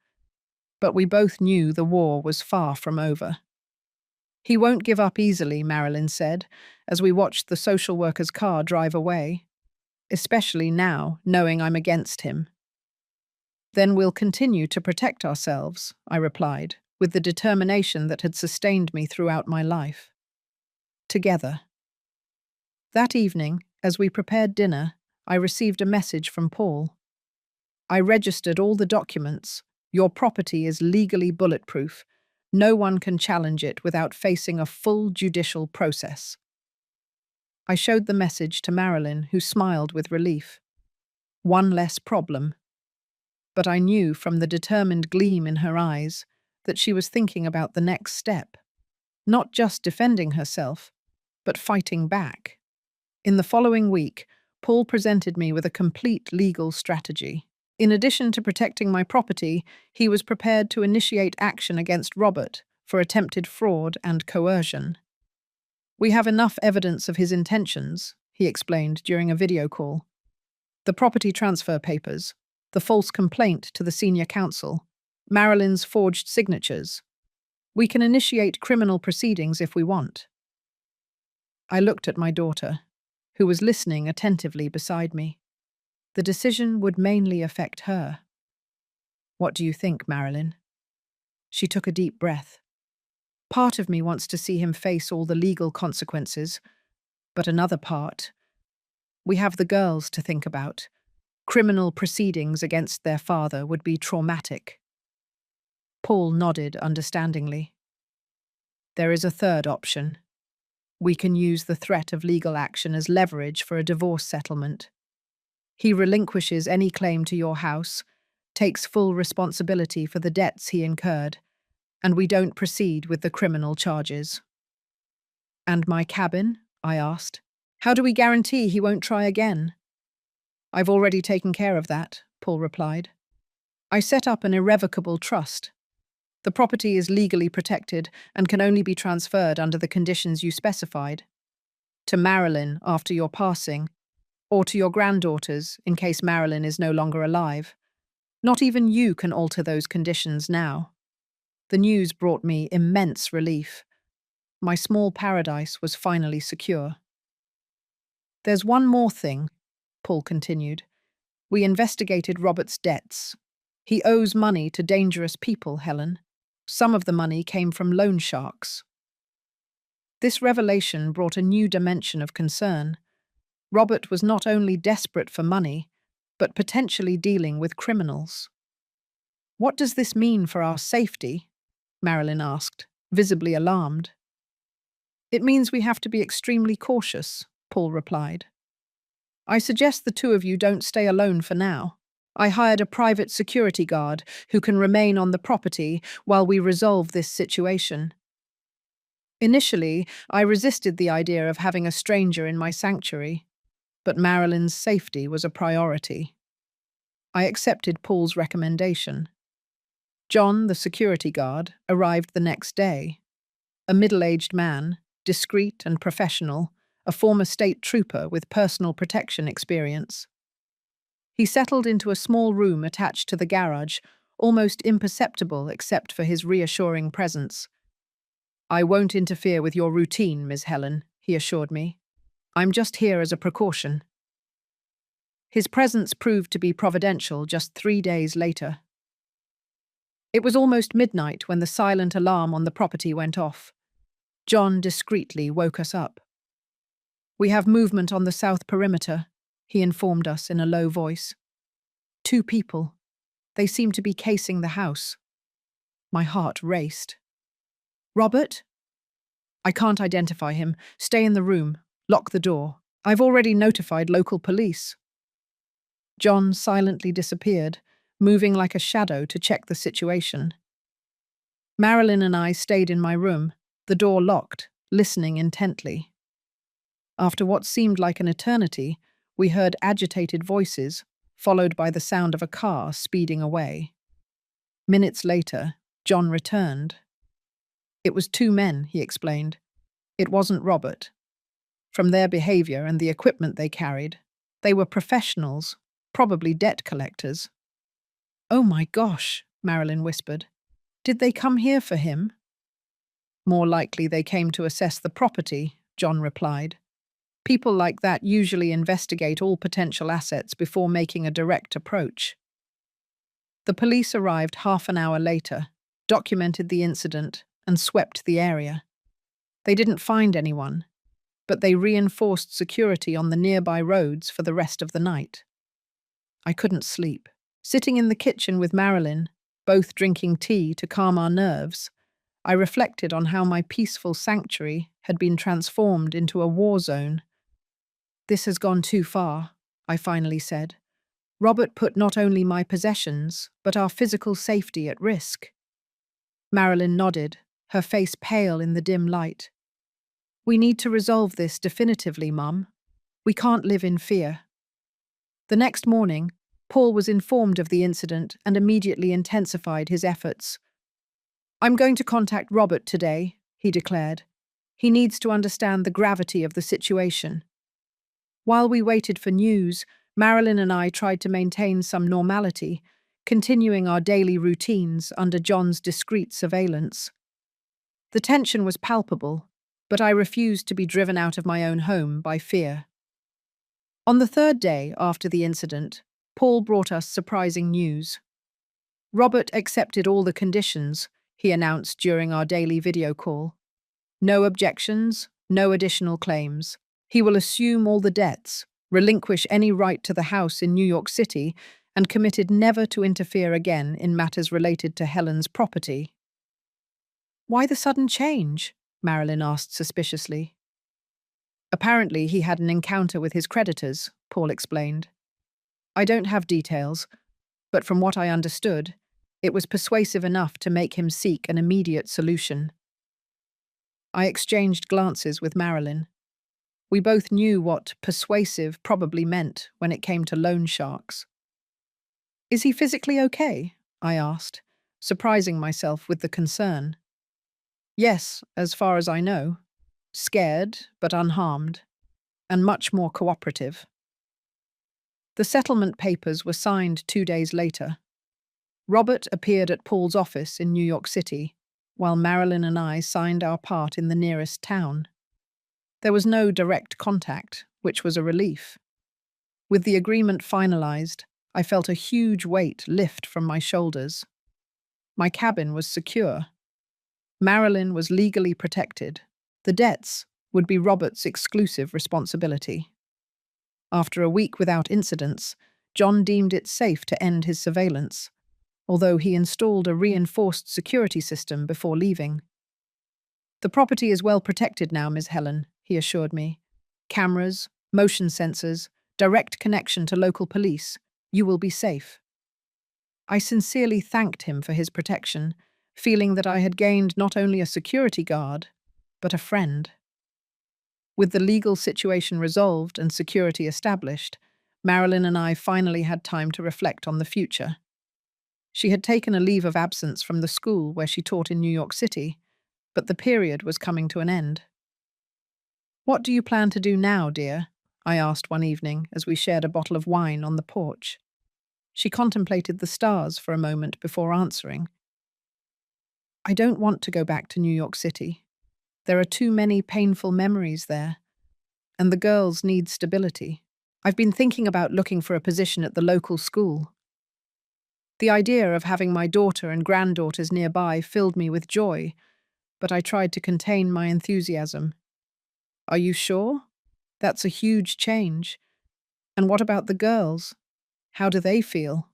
But we both knew the war was far from over. He won't give up easily, Marilyn said, as we watched the social worker's car drive away, especially now, knowing I'm against him. Then we'll continue to protect ourselves, I replied, with the determination that had sustained me throughout my life. Together. That evening, as we prepared dinner, I received a message from Paul. I registered all the documents. Your property is legally bulletproof. No one can challenge it without facing a full judicial process. I showed the message to Marilyn, who smiled with relief. One less problem. But I knew from the determined gleam in her eyes that she was thinking about the next step, not just defending herself, but fighting back. In the following week, Paul presented me with a complete legal strategy. In addition to protecting my property, he was prepared to initiate action against Robert for attempted fraud and coercion. We have enough evidence of his intentions, he explained during a video call. The property transfer papers, the false complaint to the senior counsel, Marilyn's forged signatures. We can initiate criminal proceedings if we want. I looked at my daughter, who was listening attentively beside me. The decision would mainly affect her. What do you think, Marilyn? She took a deep breath. Part of me wants to see him face all the legal consequences, but another part, we have the girls to think about. Criminal proceedings against their father would be traumatic. Paul nodded understandingly. There is a third option. We can use the threat of legal action as leverage for a divorce settlement. He relinquishes any claim to your house, takes full responsibility for the debts he incurred, and we don't proceed with the criminal charges. And my cabin? I asked. How do we guarantee he won't try again? I've already taken care of that, Paul replied. I set up an irrevocable trust. The property is legally protected and can only be transferred under the conditions you specified. To Marilyn after your passing, or to your granddaughters in case Marilyn is no longer alive. Not even you can alter those conditions now. The news brought me immense relief. My small paradise was finally secure. There's one more thing, Paul continued. We investigated Robert's debts. He owes money to dangerous people, Helen. Some of the money came from loan sharks. This revelation brought a new dimension of concern. Robert was not only desperate for money, but potentially dealing with criminals. What does this mean for our safety? Marilyn asked, visibly alarmed. It means we have to be extremely cautious, Paul replied. I suggest the two of you don't stay alone for now. I hired a private security guard who can remain on the property while we resolve this situation. Initially, I resisted the idea of having a stranger in my sanctuary, but Marilyn's safety was a priority. I accepted Paul's recommendation. John, the security guard, arrived the next day. A middle-aged man, discreet and professional, a former state trooper with personal protection experience. He settled into a small room attached to the garage, almost imperceptible except for his reassuring presence. I won't interfere with your routine, Ms. Helen, he assured me. I'm just here as a precaution. His presence proved to be providential just 3 days later. It was almost midnight when the silent alarm on the property went off. John discreetly woke us up. We have movement on the south perimeter, he informed us in a low voice. 2 people. They seem to be casing the house. My heart raced. Robert? I can't identify him. Stay in the room. Lock the door. I've already notified local police. John silently disappeared, moving like a shadow to check the situation. Marilyn and I stayed in my room, the door locked, listening intently. After what seemed like an eternity, we heard agitated voices, followed by the sound of a car speeding away. Minutes later, John returned. It was 2 men, he explained. It wasn't Robert. From their behavior and the equipment they carried, they were professionals, probably debt collectors. Oh my gosh, Marilyn whispered. Did they come here for him? More likely they came to assess the property, John replied. People like that usually investigate all potential assets before making a direct approach. The police arrived half an hour later, documented the incident, and swept the area. They didn't find anyone, but they reinforced security on the nearby roads for the rest of the night. I couldn't sleep. Sitting in the kitchen with Marilyn, both drinking tea to calm our nerves, I reflected on how my peaceful sanctuary had been transformed into a war zone. This has gone too far, I finally said. Robert put not only my possessions, but our physical safety at risk. Marilyn nodded, her face pale in the dim light. We need to resolve this definitively, Mum. We can't live in fear. The next morning, Paul was informed of the incident and immediately intensified his efforts. I'm going to contact Robert today, he declared. He needs to understand the gravity of the situation. While we waited for news, Marilyn and I tried to maintain some normality, continuing our daily routines under John's discreet surveillance. The tension was palpable, but I refused to be driven out of my own home by fear. On the third day after the incident, Paul brought us surprising news. Robert accepted all the conditions, he announced during our daily video call. No objections, no additional claims. He will assume all the debts, relinquish any right to the house in New York City, and committed never to interfere again in matters related to Helen's property. Why the sudden change? Marilyn asked suspiciously. Apparently he had an encounter with his creditors, Paul explained. I don't have details, but from what I understood, it was persuasive enough to make him seek an immediate solution. I exchanged glances with Marilyn. We both knew what persuasive probably meant when it came to loan sharks. Is he physically okay? I asked, surprising myself with the concern. Yes, as far as I know. Scared, but unharmed, and much more cooperative. The settlement papers were signed 2 days later. Robert appeared at Paul's office in New York City, while Marilyn and I signed our part in the nearest town. There was no direct contact, which was a relief. With the agreement finalized, I felt a huge weight lift from my shoulders. My cabin was secure. Marilyn was legally protected. The debts would be Robert's exclusive responsibility. After a week without incidents, John deemed it safe to end his surveillance, although he installed a reinforced security system before leaving. The property is well protected now, Ms. Helen, he assured me. Cameras, motion sensors, direct connection to local police. You will be safe. I sincerely thanked him for his protection, feeling that I had gained not only a security guard, but a friend. With the legal situation resolved and security established, Marilyn and I finally had time to reflect on the future. She had taken a leave of absence from the school where she taught in New York City, but the period was coming to an end. What do you plan to do now, dear? I asked one evening as we shared a bottle of wine on the porch. She contemplated the stars for a moment before answering. I don't want to go back to New York City. There are too many painful memories there, and the girls need stability. I've been thinking about looking for a position at the local school. The idea of having my daughter and granddaughters nearby filled me with joy, but I tried to contain my enthusiasm. Are you sure? That's a huge change. And what about the girls? How do they feel?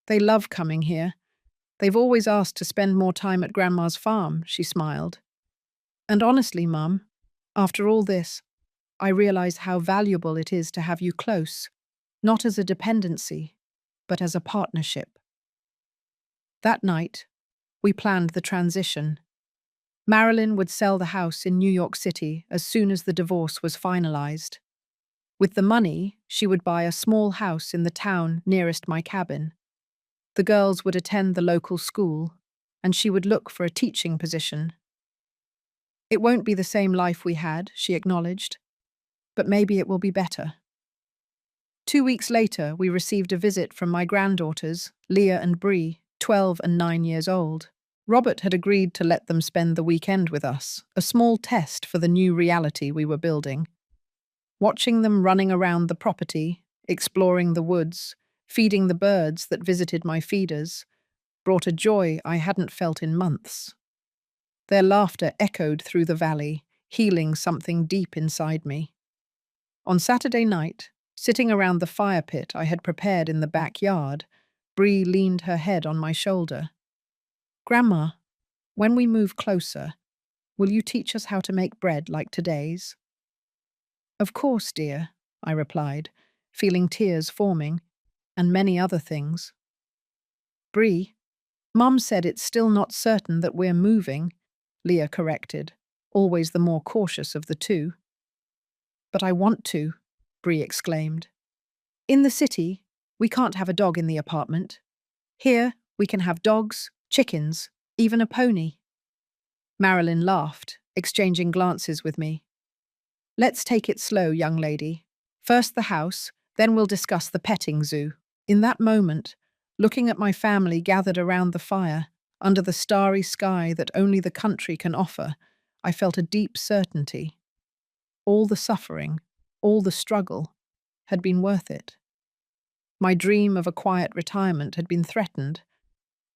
They love coming here. They've always asked to spend more time at Grandma's farm, she smiled. And honestly, Mum, after all this, I realize how valuable it is to have you close, not as a dependency, but as a partnership. That night, we planned the transition. Marilyn would sell the house in New York City as soon as the divorce was finalized. With the money, she would buy a small house in the town nearest my cabin. The girls would attend the local school, and she would look for a teaching position. It won't be the same life we had, she acknowledged, but maybe it will be better. 2 weeks later, we received a visit from my granddaughters, Leah and Bree, 12 and 9 years old. Robert had agreed to let them spend the weekend with us, a small test for the new reality we were building. Watching them running around the property, exploring the woods, feeding the birds that visited my feeders, brought a joy I hadn't felt in months. Their laughter echoed through the valley, healing something deep inside me. On Saturday night, sitting around the fire pit I had prepared in the backyard, Bree leaned her head on my shoulder. Grandma, when we move closer, will you teach us how to make bread like today's? Of course, dear, I replied, feeling tears forming, and many other things. Bree, Mum said it's still not certain that we're moving, Leah corrected, always the more cautious of the two. But I want to, Bree exclaimed. In the city, we can't have a dog in the apartment. Here, we can have dogs, chickens, Even a pony?" Marilyn laughed, exchanging glances with me. "Let's take it slow, young lady. First the house, then we'll discuss the petting zoo." In that moment, looking at my family gathered around the fire, under the starry sky that only the country can offer, I felt a deep certainty. All the suffering, all the struggle, had been worth it. My dream of a quiet retirement had been threatened,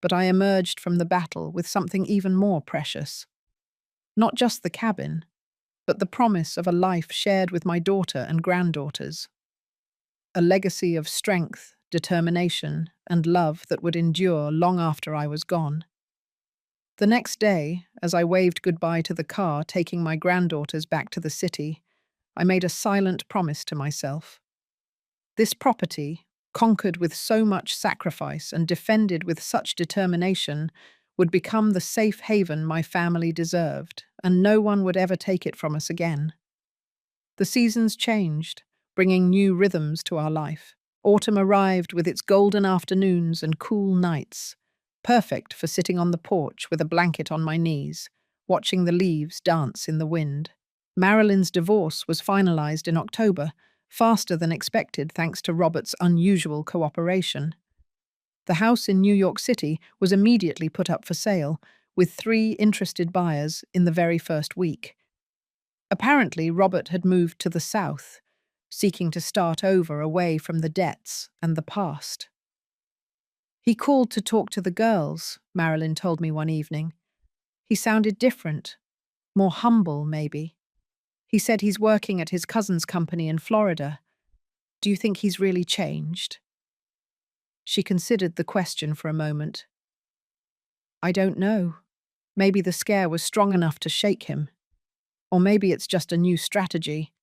but I emerged from the battle with something even more precious. Not just the cabin, but the promise of a life shared with my daughter and granddaughters. A legacy of strength, determination, and love that would endure long after I was gone. The next day, as I waved goodbye to the car taking my granddaughters back to the city, I made a silent promise to myself. This property, conquered with so much sacrifice and defended with such determination, would become the safe haven my family deserved, and no one would ever take it from us again. The seasons changed, bringing new rhythms to our life. Autumn arrived with its golden afternoons and cool nights, perfect for sitting on the porch with a blanket on my knees, watching the leaves dance in the wind. Marilyn's divorce was finalized in October, faster than expected thanks to Robert's unusual cooperation. The house in New York City was immediately put up for sale, with 3 interested buyers in the very first week. Apparently, Robert had moved to the south, seeking to start over away from the debts and the past. "He called to talk to the girls," Marilyn told me one evening. "He sounded different, more humble, maybe. He said he's working at his cousin's company in Florida. Do you think he's really changed?" She considered the question for a moment. "I don't know. Maybe the scare was strong enough to shake him. Or maybe it's just a new strategy.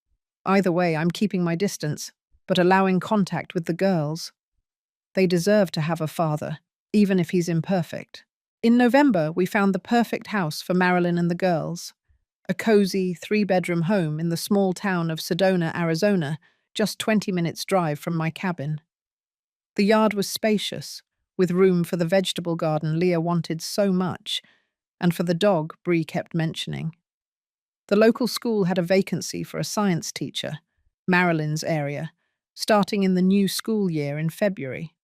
Either way, I'm keeping my distance, but allowing contact with the girls. They deserve to have a father, even if he's imperfect." In November, we found the perfect house for Marilyn and the girls. A cozy 3-bedroom home in the small town of Sedona, Arizona, just 20 minutes' drive from my cabin. The yard was spacious, with room for the vegetable garden Leah wanted so much, and for the dog Bree kept mentioning. The local school had a vacancy for a science teacher, Marilyn's area, starting in the new school year in February.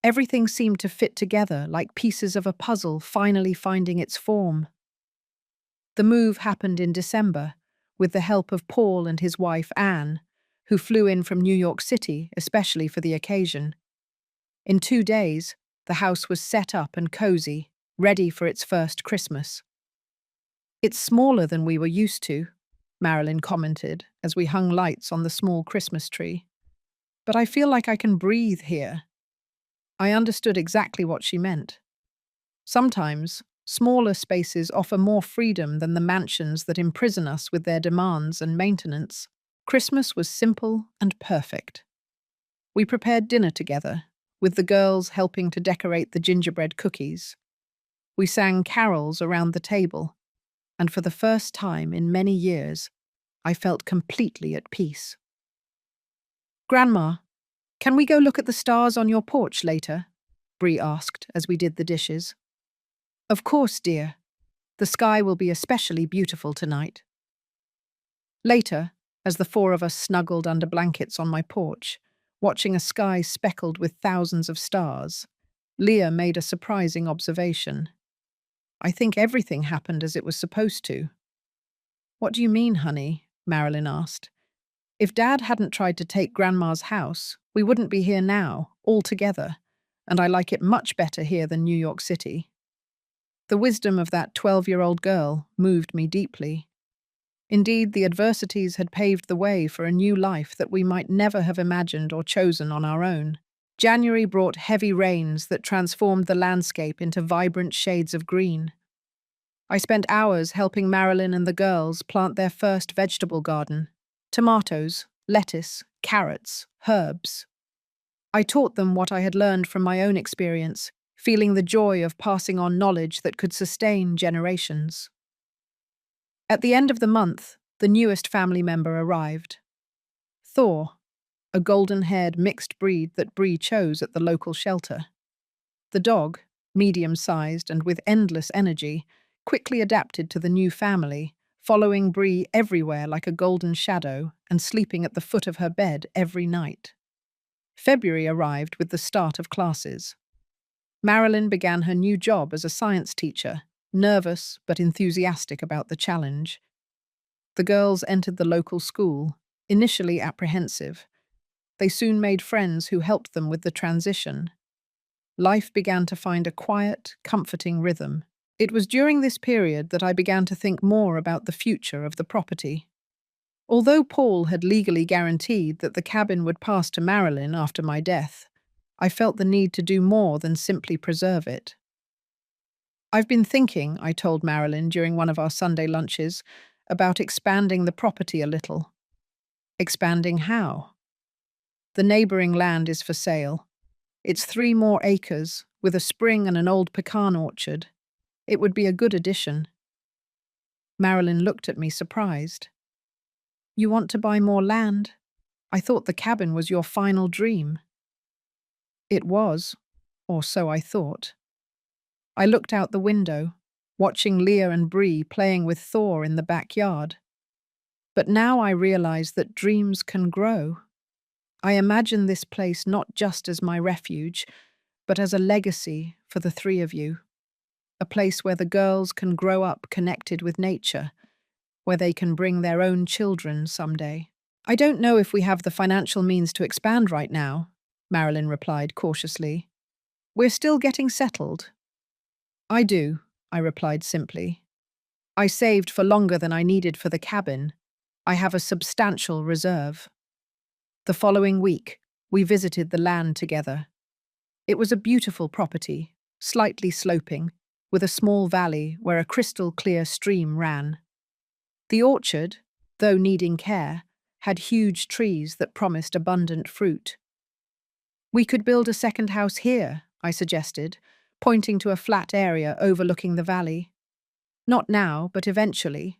Everything seemed to fit together like pieces of a puzzle finally finding its form. The move happened in December, with the help of Paul and his wife Anne, who flew in from New York City especially for the occasion. In 2 days, the house was set up and cozy, ready for its first Christmas. "It's smaller than we were used to," Marilyn commented as we hung lights on the small Christmas tree. "But I feel like I can breathe here." I understood exactly what she meant. Sometimes, smaller spaces offer more freedom than the mansions that imprison us with their demands and maintenance. Christmas was simple and perfect. We prepared dinner together, with the girls helping to decorate the gingerbread cookies. We sang carols around the table, and for the first time in many years, I felt completely at peace. "Grandma, can we go look at the stars on your porch later?" Bree asked as we did the dishes. "Of course, dear. The sky will be especially beautiful tonight." Later, as the 4 of us snuggled under blankets on my porch, watching a sky speckled with thousands of stars, Leah made a surprising observation. "I think everything happened as it was supposed to." "What do you mean, honey?" Marilyn asked. "If Dad hadn't tried to take Grandma's house, we wouldn't be here now, all together, and I like it much better here than New York City." The wisdom of that 12-year-old girl moved me deeply. Indeed, the adversities had paved the way for a new life that we might never have imagined or chosen on our own. January brought heavy rains that transformed the landscape into vibrant shades of green. I spent hours helping Marilyn and the girls plant their first vegetable garden: tomatoes, lettuce, carrots, herbs. I taught them what I had learned from my own experience, feeling the joy of passing on knowledge that could sustain generations. At the end of the month, the newest family member arrived. Thor, a golden-haired mixed breed that Bree chose at the local shelter. The dog, medium-sized and with endless energy, quickly adapted to the new family, following Bree everywhere like a golden shadow and sleeping at the foot of her bed every night. February arrived with the start of classes. Marilyn began her new job as a science teacher, nervous but enthusiastic about the challenge. The girls entered the local school, initially apprehensive. They soon made friends who helped them with the transition. Life began to find a quiet, comforting rhythm. It was during this period that I began to think more about the future of the property. Although Paul had legally guaranteed that the cabin would pass to Marilyn after my death, I felt the need to do more than simply preserve it. "I've been thinking," I told Marilyn during one of our Sunday lunches, "about expanding the property a little." "Expanding how?" "The neighbouring land is for sale. It's 3 more acres, with a spring and an old pecan orchard. It would be a good addition." Marilyn looked at me surprised. "You want to buy more land? I thought the cabin was your final dream." It was, or so I thought. I looked out the window, watching Leah and Bree playing with Thor in the backyard. But now I realize that dreams can grow. I imagine this place not just as my refuge, but as a legacy for the 3 of you. A place where the girls can grow up connected with nature, where they can bring their own children someday. "I don't know if we have the financial means to expand right now," Marilyn replied cautiously. "We're still getting settled." "I do," I replied simply. "I saved for longer than I needed for the cabin. I have a substantial reserve." The following week, we visited the land together. It was a beautiful property, slightly sloping, with a small valley where a crystal-clear stream ran. The orchard, though needing care, had huge trees that promised abundant fruit. "We could build a second house here," I suggested, pointing to a flat area overlooking the valley. "Not now, but eventually.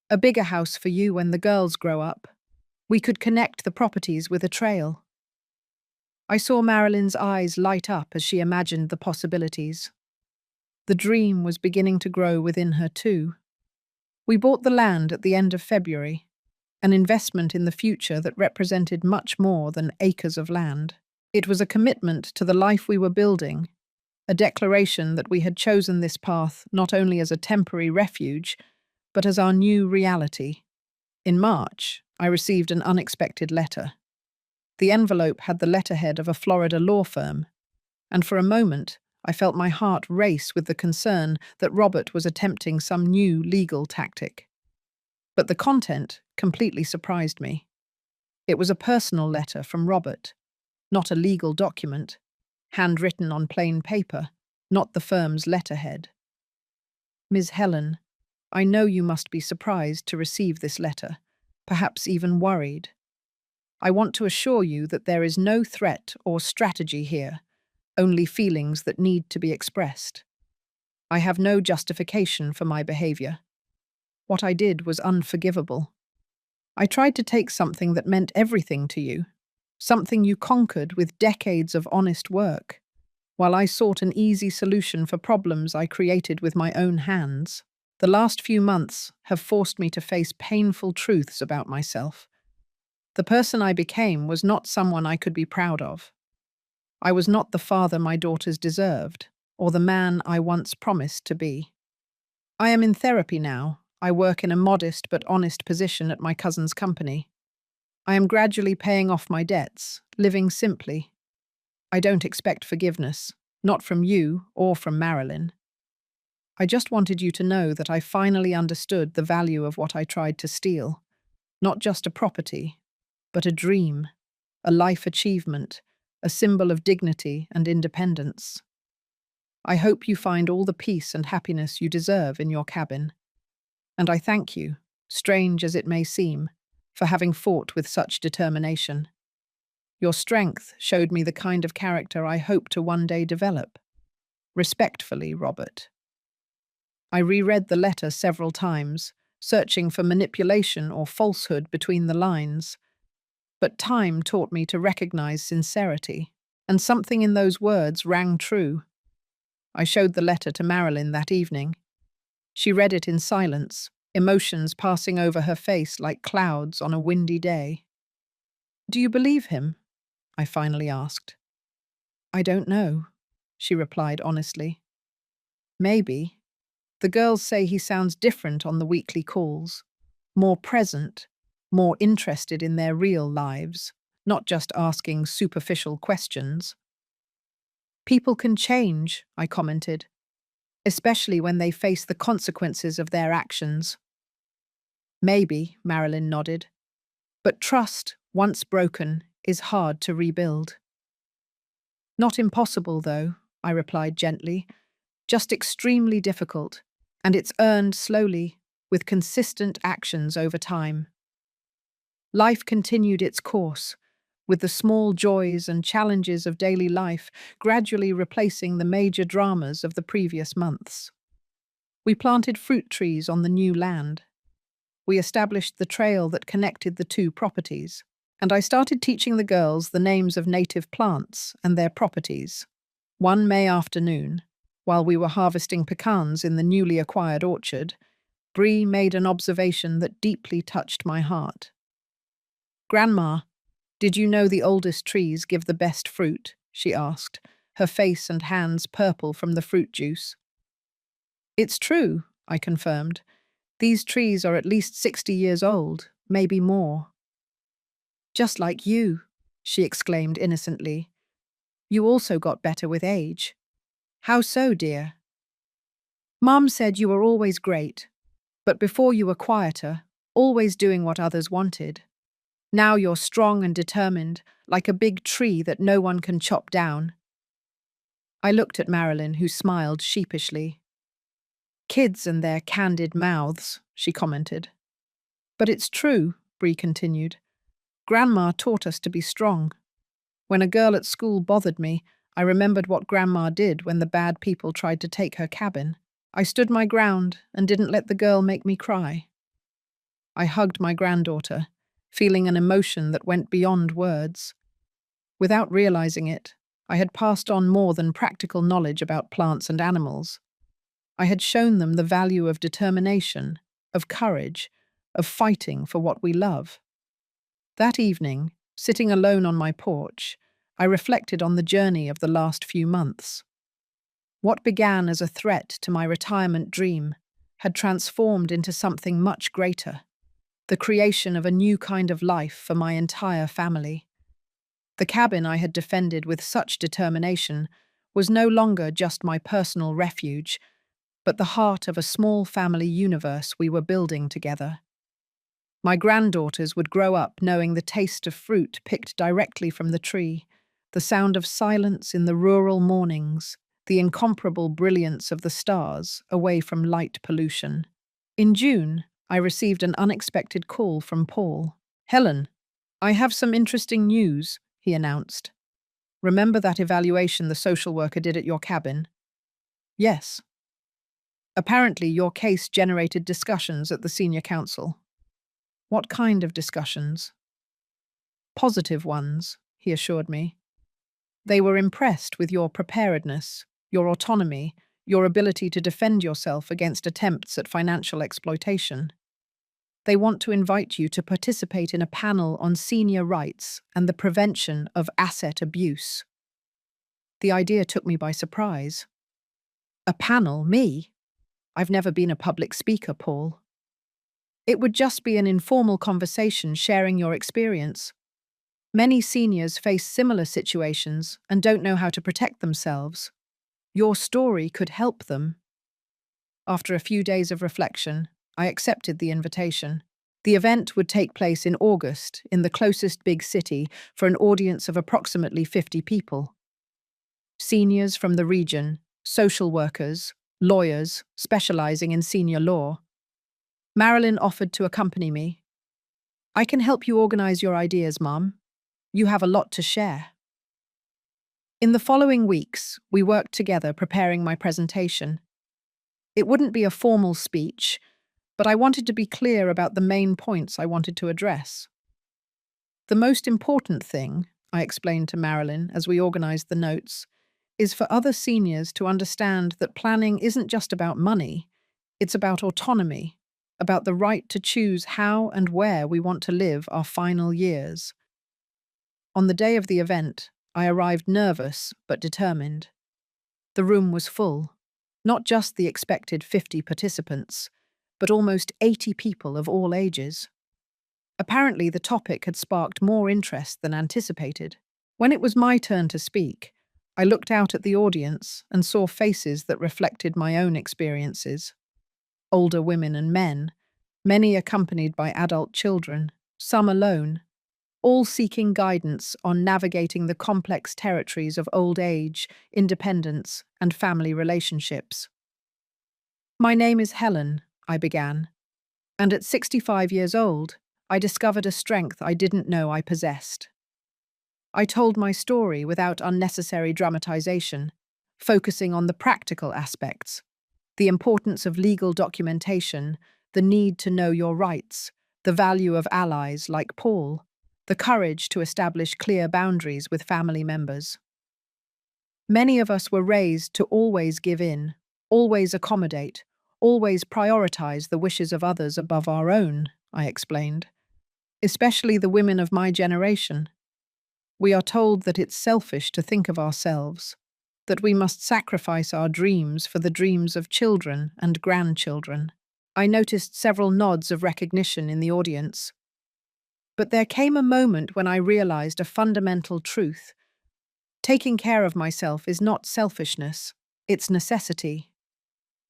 A bigger house for you when the girls grow up. We could connect the properties with a trail." I saw Marilyn's eyes light up as she imagined the possibilities. The dream was beginning to grow within her too. We bought the land at the end of February, an investment in the future that represented much more than acres of land. It was a commitment to the life we were building, a declaration that we had chosen this path not only as a temporary refuge, but as our new reality. In March, I received an unexpected letter. The envelope had the letterhead of a Florida law firm, and for a moment, I felt my heart race with the concern that Robert was attempting some new legal tactic. But the content completely surprised me. It was a personal letter from Robert, not a legal document, handwritten on plain paper, not the firm's letterhead. "Ms. Helen, I know you must be surprised to receive this letter, perhaps even worried. I want to assure you that there is no threat or strategy here, only feelings that need to be expressed. I have no justification for my behavior. What I did was unforgivable. I tried to take something that meant everything to you, something you conquered with decades of honest work, while I sought an easy solution for problems I created with my own hands. The last few months have forced me to face painful truths about myself. The person I became was not someone I could be proud of. I was not the father my daughters deserved, or the man I once promised to be. I am in therapy now. I work in a modest but honest position at my cousin's company. I am gradually paying off my debts, living simply. I don't expect forgiveness, not from you or from Marilyn. I just wanted you to know that I finally understood the value of what I tried to steal. Not just a property, but a dream, a life achievement, a symbol of dignity and independence. I hope you find all the peace and happiness you deserve in your cabin. And I thank you, strange as it may seem, for having fought with such determination. Your strength showed me the kind of character I hope to one day develop. Respectfully, Robert. I reread the letter several times, searching for manipulation or falsehood between the lines. But time taught me to recognize sincerity, and something in those words rang true. I showed the letter to Marilyn that evening. She read it in silence, emotions passing over her face like clouds on a windy day. "Do you believe him?" I finally asked. "I don't know," she replied honestly. "Maybe. The girls say he sounds different on the weekly calls, more present, more interested in their real lives, not just asking superficial questions." "People can change," I commented, "especially when they face the consequences of their actions." "Maybe," Marilyn nodded. "But trust, once broken, is hard to rebuild." "Not impossible, though," I replied gently, "just extremely difficult, and it's earned slowly, with consistent actions over time." Life continued its course, with the small joys and challenges of daily life gradually replacing the major dramas of the previous months. We planted fruit trees on the new land. We established the trail that connected the two properties, and I started teaching the girls the names of native plants and their properties. One May afternoon, while we were harvesting pecans in the newly acquired orchard, Bree made an observation that deeply touched my heart. "Grandma, did you know the oldest trees give the best fruit?" she asked, her face and hands purple from the fruit juice. "It's true," I confirmed. "These trees are at least 60 years old, maybe more." "Just like you," she exclaimed innocently. "You also got better with age." "How so, dear?" "Mom said you were always great, but before you were quieter, always doing what others wanted. Now you're strong and determined, like a big tree that no one can chop down." I looked at Marilyn, who smiled sheepishly. "Kids and their candid mouths," she commented. "But it's true," Bree continued. "Grandma taught us to be strong. When a girl at school bothered me, I remembered what Grandma did when the bad people tried to take her cabin. I stood my ground and didn't let the girl make me cry." I hugged my granddaughter, feeling an emotion that went beyond words. Without realizing it, I had passed on more than practical knowledge about plants and animals. I had shown them the value of determination, of courage, of fighting for what we love. That evening, sitting alone on my porch, I reflected on the journey of the last few months. What began as a threat to my retirement dream had transformed into something much greater: the creation of a new kind of life for my entire family. The cabin I had defended with such determination was no longer just my personal refuge, but the heart of a small family universe we were building together. My granddaughters would grow up knowing the taste of fruit picked directly from the tree, the sound of silence in the rural mornings, the incomparable brilliance of the stars away from light pollution. In June, I received an unexpected call from Paul. "Helen, I have some interesting news," he announced. "Remember that evaluation the social worker did at your cabin?" "Yes." "Apparently, your case generated discussions at the senior council." "What kind of discussions?" "Positive ones," he assured me. "They were impressed with your preparedness, your autonomy, your ability to defend yourself against attempts at financial exploitation. They want to invite you to participate in a panel on senior rights and the prevention of asset abuse." The idea took me by surprise. "A panel, me? I've never been a public speaker, Paul." "It would just be an informal conversation sharing your experience. Many seniors face similar situations and don't know how to protect themselves. Your story could help them." After a few days of reflection, I accepted the invitation. The event would take place in August in the closest big city for an audience of approximately 50 people. Seniors from the region, social workers, lawyers specializing in senior law. Marilyn offered to accompany me. "I can help you organize your ideas, Mom. You have a lot to share." In the following weeks, we worked together preparing my presentation. It wouldn't be a formal speech, but I wanted to be clear about the main points I wanted to address. "The most important thing," I explained to Marilyn as we organized the notes, is for other seniors to understand that planning isn't just about money, it's about autonomy, about the right to choose how and where we want to live our final years. On the day of the event, I arrived nervous but determined. The room was full, not just the expected 50 participants, but almost 80 people of all ages. Apparently, the topic had sparked more interest than anticipated. When it was my turn to speak, I looked out at the audience and saw faces that reflected my own experiences. Older women and men, many accompanied by adult children, some alone, all seeking guidance on navigating the complex territories of old age, independence, and family relationships. "My name is Helen," I began, "and at 65 years old, I discovered a strength I didn't know I possessed." I told my story without unnecessary dramatization, focusing on the practical aspects, the importance of legal documentation, the need to know your rights, the value of allies like Paul, the courage to establish clear boundaries with family members. Many of us were raised to always give in, always accommodate, always prioritize the wishes of others above our own, I explained, especially the women of my generation. We are told that it's selfish to think of ourselves, that we must sacrifice our dreams for the dreams of children and grandchildren. I noticed several nods of recognition in the audience. But there came a moment when I realized a fundamental truth. Taking care of myself is not selfishness, it's necessity.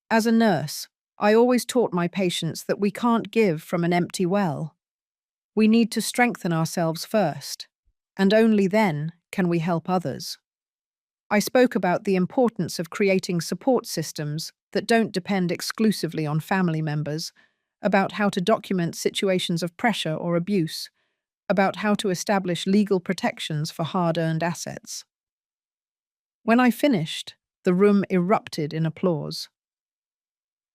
As a nurse, I always taught my patients that we can't give from an empty well. We need to strengthen ourselves first, and only then can we help others. I spoke about the importance of creating support systems that don't depend exclusively on family members, about how to document situations of pressure or abuse, about how to establish legal protections for hard-earned assets. When I finished, the room erupted in applause.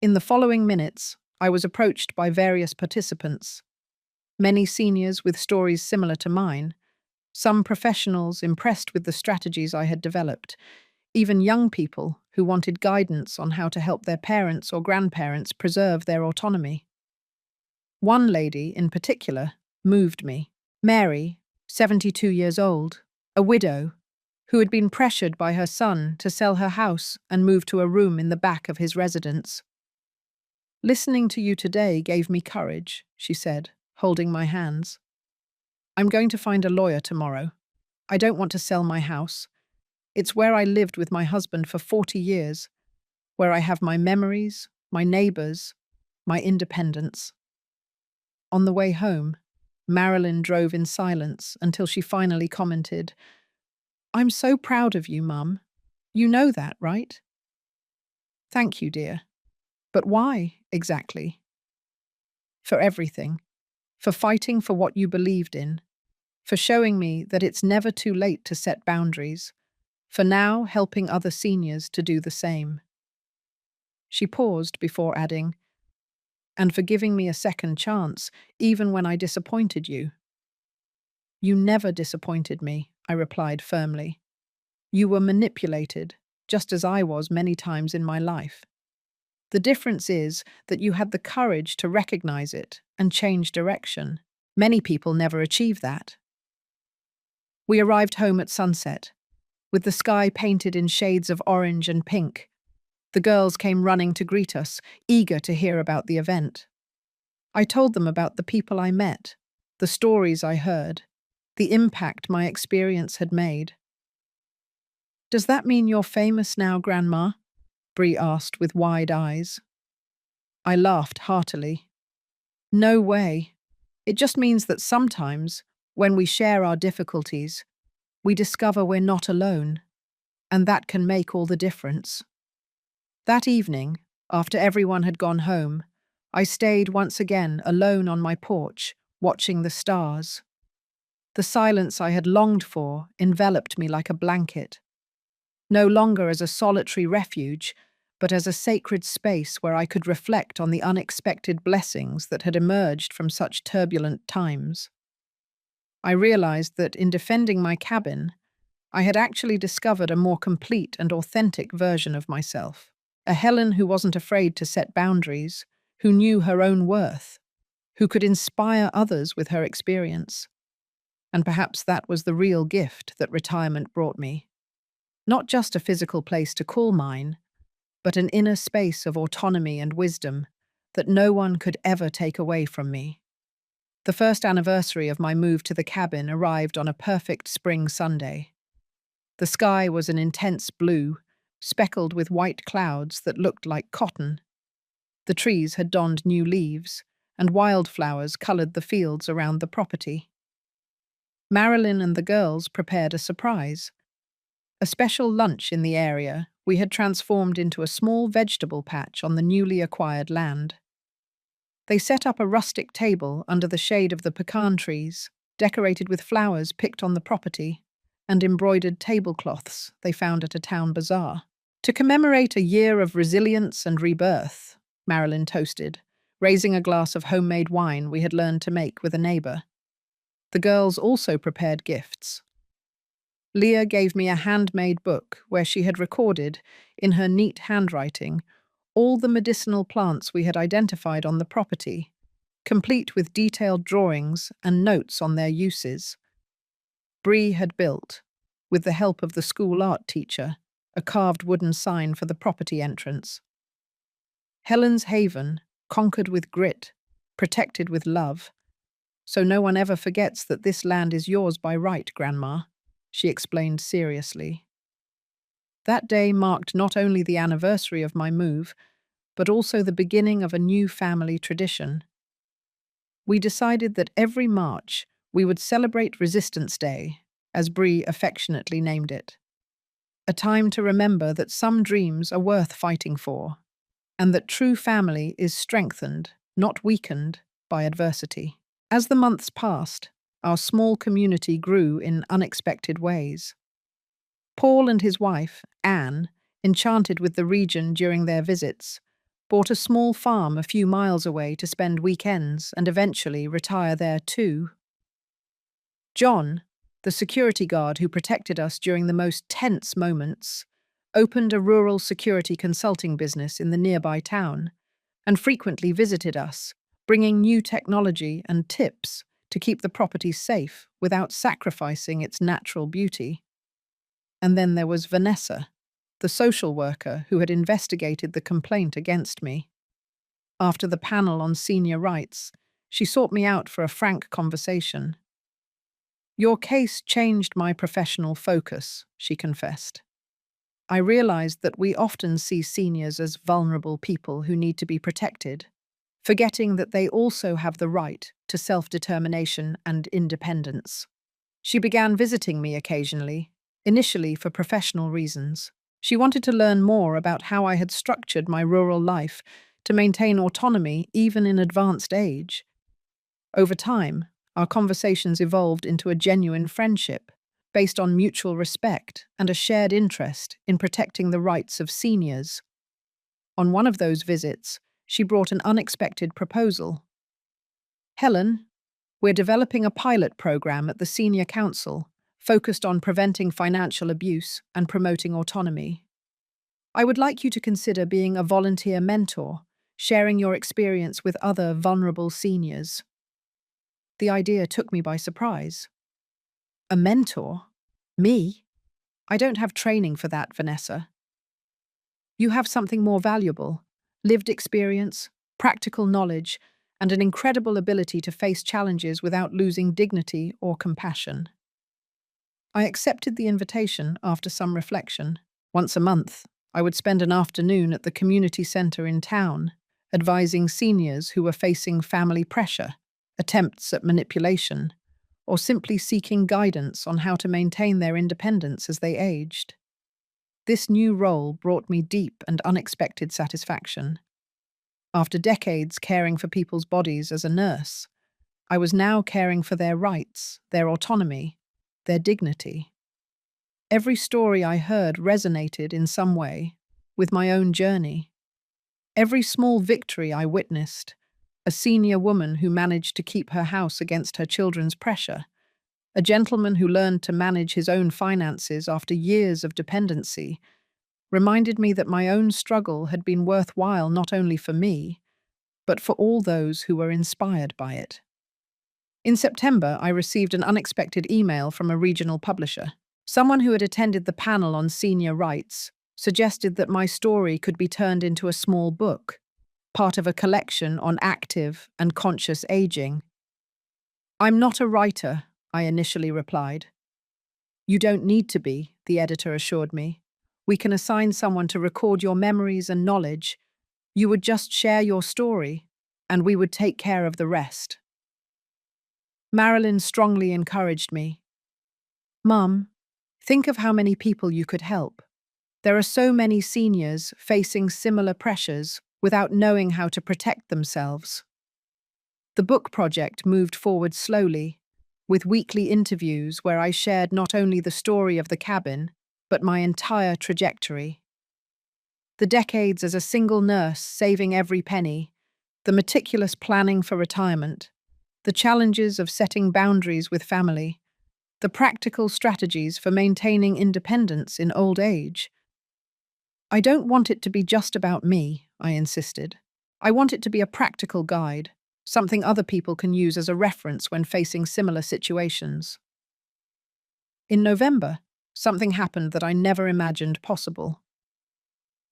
In the following minutes, I was approached by various participants, many seniors with stories similar to mine, some professionals impressed with the strategies I had developed, even young people who wanted guidance on how to help their parents or grandparents preserve their autonomy. One lady, in particular, moved me. Mary, 72 years old, a widow, who had been pressured by her son to sell her house and move to a room in the back of his residence. "Listening to you today gave me courage," she said, holding my hands. "I'm going to find a lawyer tomorrow. I don't want to sell my house. It's where I lived with my husband for 40 years, where I have my memories, my neighbors, my independence." On the way home, Marilyn drove in silence until she finally commented, "I'm so proud of you, Mum. You know that, right?" "Thank you, dear. But why, exactly?" "For everything. For fighting for what you believed in. For showing me that it's never too late to set boundaries. For now helping other seniors to do the same." She paused before adding, "And for giving me a second chance, even when I disappointed you." "You never disappointed me," I replied firmly. "You were manipulated, just as I was many times in my life. The difference is that you had the courage to recognize it and change direction. Many people never achieve that." We arrived home at sunset, with the sky painted in shades of orange and pink. The girls came running to greet us, eager to hear about the event. I told them about the people I met, the stories I heard, the impact my experience had made. "Does that mean you're famous now, Grandma?" Bree asked with wide eyes. I laughed heartily. "No way. It just means that sometimes, when we share our difficulties, we discover we're not alone, and that can make all the difference." That evening, after everyone had gone home, I stayed once again alone on my porch, watching the stars. The silence I had longed for enveloped me like a blanket, no longer as a solitary refuge, but as a sacred space where I could reflect on the unexpected blessings that had emerged from such turbulent times. I realized that in defending my cabin, I had actually discovered a more complete and authentic version of myself. A Helen who wasn't afraid to set boundaries, who knew her own worth, who could inspire others with her experience. And perhaps that was the real gift that retirement brought me. Not just a physical place to call mine, but an inner space of autonomy and wisdom that no one could ever take away from me. The first anniversary of my move to the cabin arrived on a perfect spring Sunday. The sky was an intense blue, speckled with white clouds that looked like cotton. The trees had donned new leaves, and wildflowers coloured the fields around the property. Marilyn and the girls prepared a surprise. A special lunch in the area we had transformed into a small vegetable patch on the newly acquired land. They set up a rustic table under the shade of the pecan trees, decorated with flowers picked on the property, and embroidered tablecloths they found at a town bazaar. To commemorate a year of resilience and rebirth, Marilyn toasted, raising a glass of homemade wine we had learned to make with a neighbour. The girls also prepared gifts. Leah gave me a handmade book where she had recorded, in her neat handwriting, all the medicinal plants we had identified on the property, complete with detailed drawings and notes on their uses. Bree had built, with the help of the school art teacher, a carved wooden sign for the property entrance. Helen's Haven, conquered with grit, protected with love. So no one ever forgets that this land is yours by right, Grandma, she explained seriously. That day marked not only the anniversary of my move, but also the beginning of a new family tradition. We decided that every March we would celebrate Resistance Day, as Bree affectionately named it. A time to remember that some dreams are worth fighting for, and that true family is strengthened, not weakened, by adversity. As the months passed, our small community grew in unexpected ways. Paul and his wife, Anne, enchanted with the region during their visits, bought a small farm a few miles away to spend weekends and eventually retire there too. John, the security guard who protected us during the most tense moments, opened a rural security consulting business in the nearby town and frequently visited us, bringing new technology and tips to keep the property safe without sacrificing its natural beauty. And then there was Vanessa, the social worker who had investigated the complaint against me. After the panel on senior rights, she sought me out for a frank conversation. "Your case changed my professional focus," she confessed. "I realized that we often see seniors as vulnerable people who need to be protected, forgetting that they also have the right to self-determination and independence." She began visiting me occasionally, initially for professional reasons. She wanted to learn more about how I had structured my rural life to maintain autonomy even in advanced age. Over time, our conversations evolved into a genuine friendship, based on mutual respect and a shared interest in protecting the rights of seniors. On one of those visits, she brought an unexpected proposal. "Helen, we're developing a pilot program at the Senior Council focused on preventing financial abuse and promoting autonomy. I would like you to consider being a volunteer mentor, sharing your experience with other vulnerable seniors." The idea took me by surprise. A mentor? Me? I don't have training for that, Vanessa. You have something more valuable: lived experience, practical knowledge, and an incredible ability to face challenges without losing dignity or compassion. I accepted the invitation after some reflection. Once a month, I would spend an afternoon at the community centre in town, advising seniors who were facing family pressure, attempts at manipulation, or simply seeking guidance on how to maintain their independence as they aged. This new role brought me deep and unexpected satisfaction. After decades caring for people's bodies as a nurse, I was now caring for their rights, their autonomy, their dignity. Every story I heard resonated in some way with my own journey. Every small victory I witnessed, a senior woman who managed to keep her house against her children's pressure, a gentleman who learned to manage his own finances after years of dependency, reminded me that my own struggle had been worthwhile not only for me, but for all those who were inspired by it. In September, I received an unexpected email from a regional publisher. Someone who had attended the panel on senior rights suggested that my story could be turned into a small book, part of a collection on active and conscious aging. "I'm not a writer," I initially replied. "You don't need to be," the editor assured me. "We can assign someone to record your memories and knowledge. You would just share your story, and we would take care of the rest." Marilyn strongly encouraged me. "Mum, think of how many people you could help. There are so many seniors facing similar pressures without knowing how to protect themselves." The book project moved forward slowly, with weekly interviews where I shared not only the story of the cabin, but my entire trajectory. The decades as a single nurse saving every penny, the meticulous planning for retirement, the challenges of setting boundaries with family, the practical strategies for maintaining independence in old age. "I don't want it to be just about me," I insisted. "I want it to be a practical guide, something other people can use as a reference when facing similar situations." In November, something happened that I never imagined possible.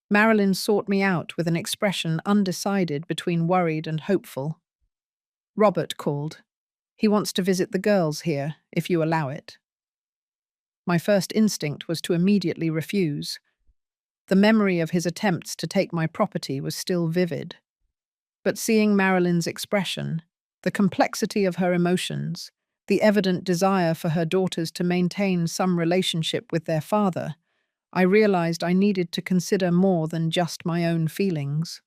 Marilyn sought me out with an expression undecided between worried and hopeful. "Robert called. He wants to visit the girls here, if you allow it." My first instinct was to immediately refuse. The memory of his attempts to take my property was still vivid. But seeing Marilyn's expression, the complexity of her emotions, the evident desire for her daughters to maintain some relationship with their father, I realized I needed to consider more than just my own feelings.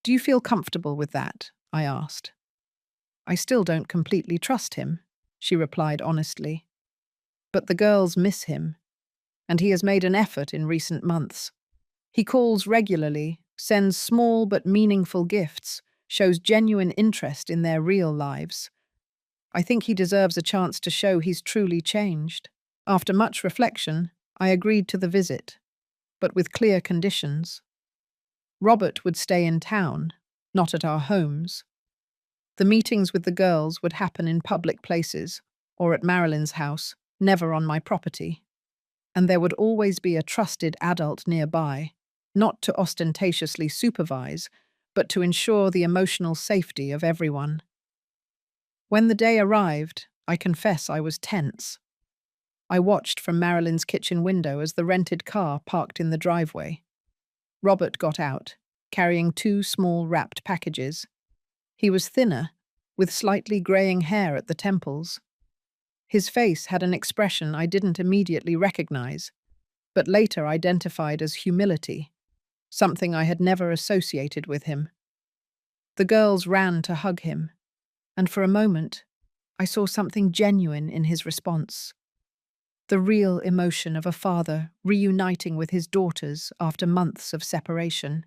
"Do you feel comfortable with that?" I asked. "I still don't completely trust him," she replied honestly. "But the girls miss him, and he has made an effort in recent months. He calls regularly, sends small but meaningful gifts, shows genuine interest in their real lives. I think he deserves a chance to show he's truly changed." After much reflection, I agreed to the visit, but with clear conditions. Robert would stay in town, not at our homes. The meetings with the girls would happen in public places, or at Marilyn's house, never on my property. And there would always be a trusted adult nearby, not to ostentatiously supervise, but to ensure the emotional safety of everyone. When the day arrived, I confess I was tense. I watched from Marilyn's kitchen window as the rented car parked in the driveway. Robert got out, carrying 2 small wrapped packages. He was thinner, with slightly greying hair at the temples. His face had an expression I didn't immediately recognize, but later identified as humility, something I had never associated with him. The girls ran to hug him, and for a moment, I saw something genuine in his response. The real emotion of a father reuniting with his daughters after months of separation.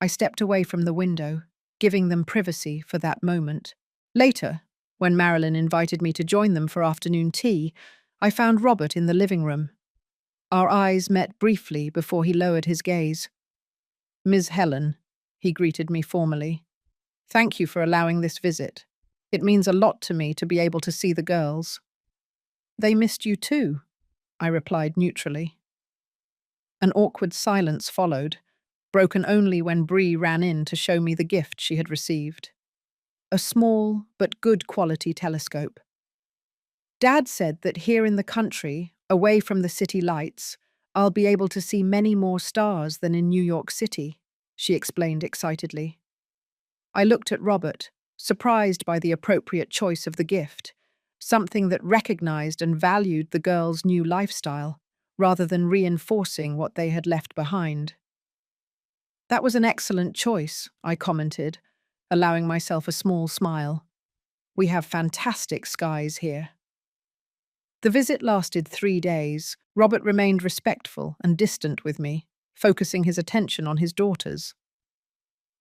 I stepped away from the window, giving them privacy for that moment. Later, when Marilyn invited me to join them for afternoon tea, I found Robert in the living room. Our eyes met briefly before he lowered his gaze. "Ms. Helen," he greeted me formally. "Thank you for allowing this visit. It means a lot to me to be able to see the girls." "They missed you too," I replied neutrally. An awkward silence followed, broken only when Bree ran in to show me the gift she had received. A small but good quality telescope. "Dad said that here in the country, away from the city lights, I'll be able to see many more stars than in New York City," she explained excitedly. I looked at Robert, surprised by the appropriate choice of the gift, something that recognized and valued the girls' new lifestyle, rather than reinforcing what they had left behind. "That was an excellent choice," I commented, allowing myself a small smile. "We have fantastic skies here." The visit lasted 3 days. Robert remained respectful and distant with me, focusing his attention on his daughters.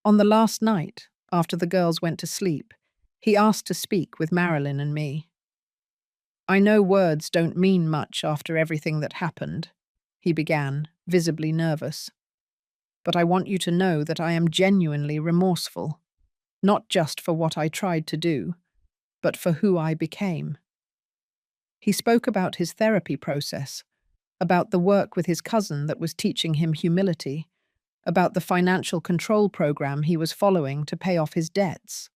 On the last night, after the girls went to sleep, he asked to speak with Marilyn and me. I know words don't mean much after everything that happened, he began, visibly nervous. But I want you to know that I am genuinely remorseful, not just for what I tried to do, but for who I became. He spoke about his therapy process, about the work with his cousin that was teaching him humility, about the financial control program he was following to pay off his debts.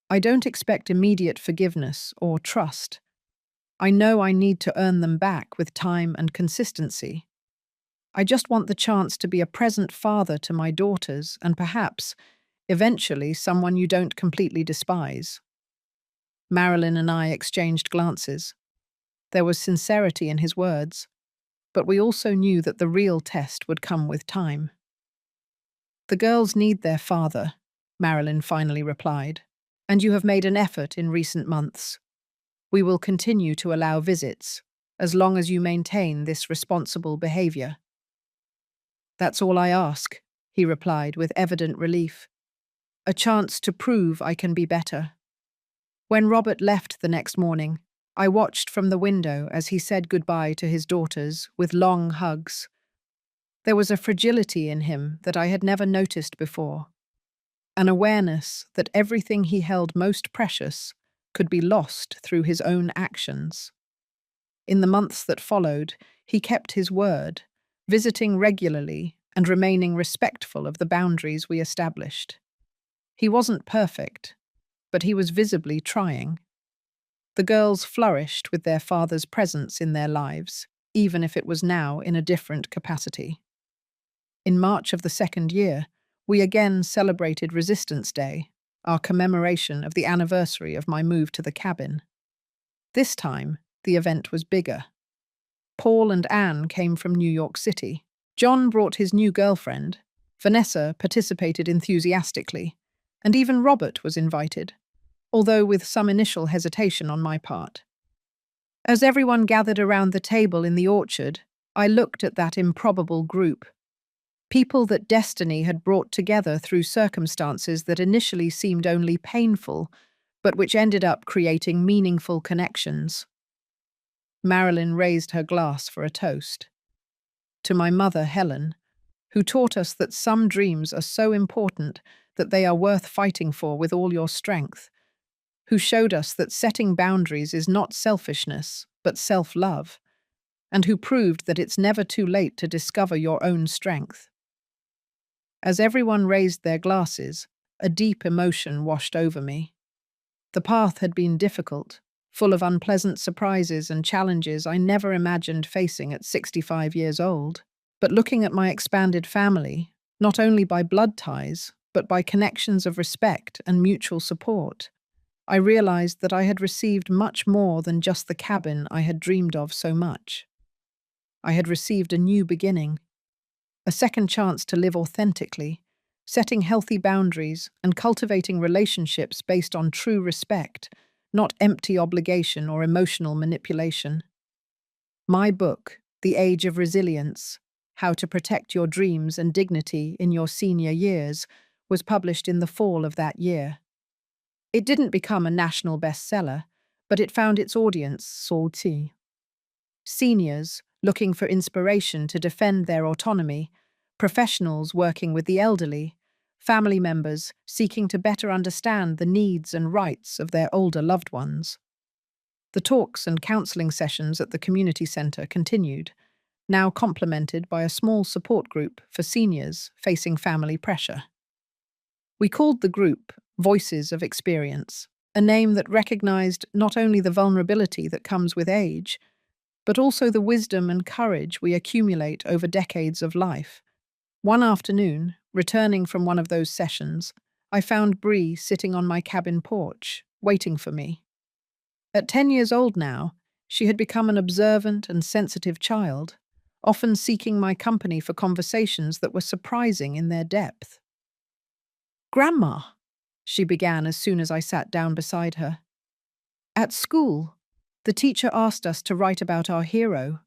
I don't expect immediate forgiveness or trust. I know I need to earn them back with time and consistency. I just want the chance to be a present father to my daughters and perhaps, eventually, someone you don't completely despise. Marilyn and I exchanged glances. There was sincerity in his words, but we also knew that the real test would come with time. The girls need their father, Marilyn finally replied, and you have made an effort in recent months. We will continue to allow visits, as long as you maintain this responsible behavior. That's all I ask, he replied with evident relief. A chance to prove I can be better. When Robert left the next morning, I watched from the window as he said goodbye to his daughters with long hugs. There was a fragility in him that I had never noticed before, an awareness that everything he held most precious could be lost through his own actions. In the months that followed, he kept his word, visiting regularly and remaining respectful of the boundaries we established. He wasn't perfect, but he was visibly trying. The girls flourished with their father's presence in their lives, even if it was now in a different capacity. In March of the second year, we again celebrated Resistance Day, our commemoration of the anniversary of my move to the cabin. This time, the event was bigger. Paul and Anne came from New York City. John brought his new girlfriend. Vanessa participated enthusiastically, and even Robert was invited, although with some initial hesitation on my part. As everyone gathered around the table in the orchard, I looked at that improbable group. People that destiny had brought together through circumstances that initially seemed only painful, but which ended up creating meaningful connections. Marilyn raised her glass for a toast. To my mother, Helen, who taught us that some dreams are so important that they are worth fighting for with all your strength, who showed us that setting boundaries is not selfishness, but self-love, and who proved that it's never too late to discover your own strength. As everyone raised their glasses, a deep emotion washed over me. The path had been difficult, full of unpleasant surprises and challenges I never imagined facing at 65 years old. But looking at my expanded family, not only by blood ties, but by connections of respect and mutual support, I realized that I had received much more than just the cabin I had dreamed of so much. I had received a new beginning, a second chance to live authentically, setting healthy boundaries and cultivating relationships based on true respect, not empty obligation or emotional manipulation. My book, The Age of Resilience: How to Protect Your Dreams and Dignity in Your Senior Years, was published in the fall of that year. It didn't become a national bestseller, but it found its audience, Salty. Seniors looking for inspiration to defend their autonomy, professionals working with the elderly, family members seeking to better understand the needs and rights of their older loved ones. The talks and counselling sessions at the community centre continued, now complemented by a small support group for seniors facing family pressure. We called the group Voices of Experience, a name that recognised not only the vulnerability that comes with age, but also the wisdom and courage we accumulate over decades of life. One afternoon, returning from one of those sessions, I found Bree sitting on my cabin porch, waiting for me. At 10 years old now, she had become an observant and sensitive child, often seeking my company for conversations that were surprising in their depth. "Grandma," she began as soon as I sat down beside her. "At school, the teacher asked us to write about our hero.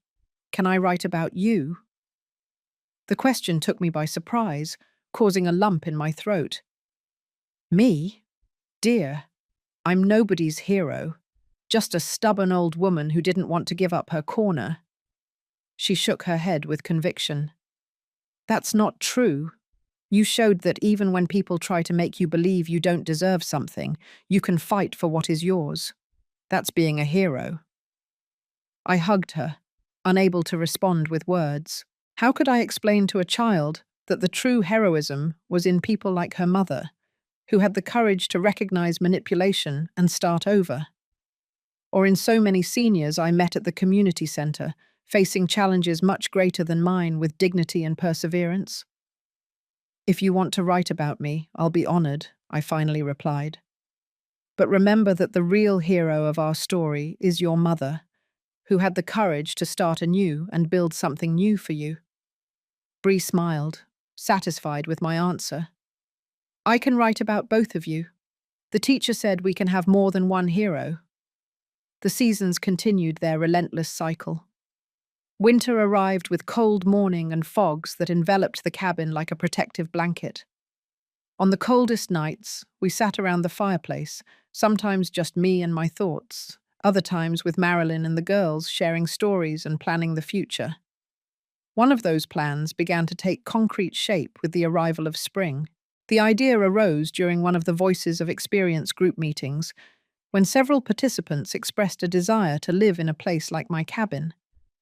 Can I write about you?" The question took me by surprise, causing a lump in my throat. Me? Dear, I'm nobody's hero, Just a stubborn old woman who didn't want to give up her corner. She shook her head with conviction. That's not true. You showed that even when people try to make you believe you don't deserve something, you can fight for what is yours. That's being a hero. I hugged her, unable to respond with words. How could I explain to a child that the true heroism was in people like her mother, who had the courage to recognize manipulation and start over? Or in so many seniors I met at the community center, facing challenges much greater than mine with dignity and perseverance? If you want to write about me, I'll be honored, I finally replied. But remember that the real hero of our story is your mother, who had the courage to start anew and build something new for you. Bree smiled, satisfied with my answer. I can write about both of you. The teacher said we can have more than one hero. The seasons continued their relentless cycle. Winter arrived with cold morning and fogs that enveloped the cabin like a protective blanket. On the coldest nights, we sat around the fireplace, sometimes just me and my thoughts, other times with Marilyn and the girls sharing stories and planning the future. One of those plans began to take concrete shape with the arrival of spring. The idea arose during one of the Voices of Experience group meetings, when several participants expressed a desire to live in a place like my cabin,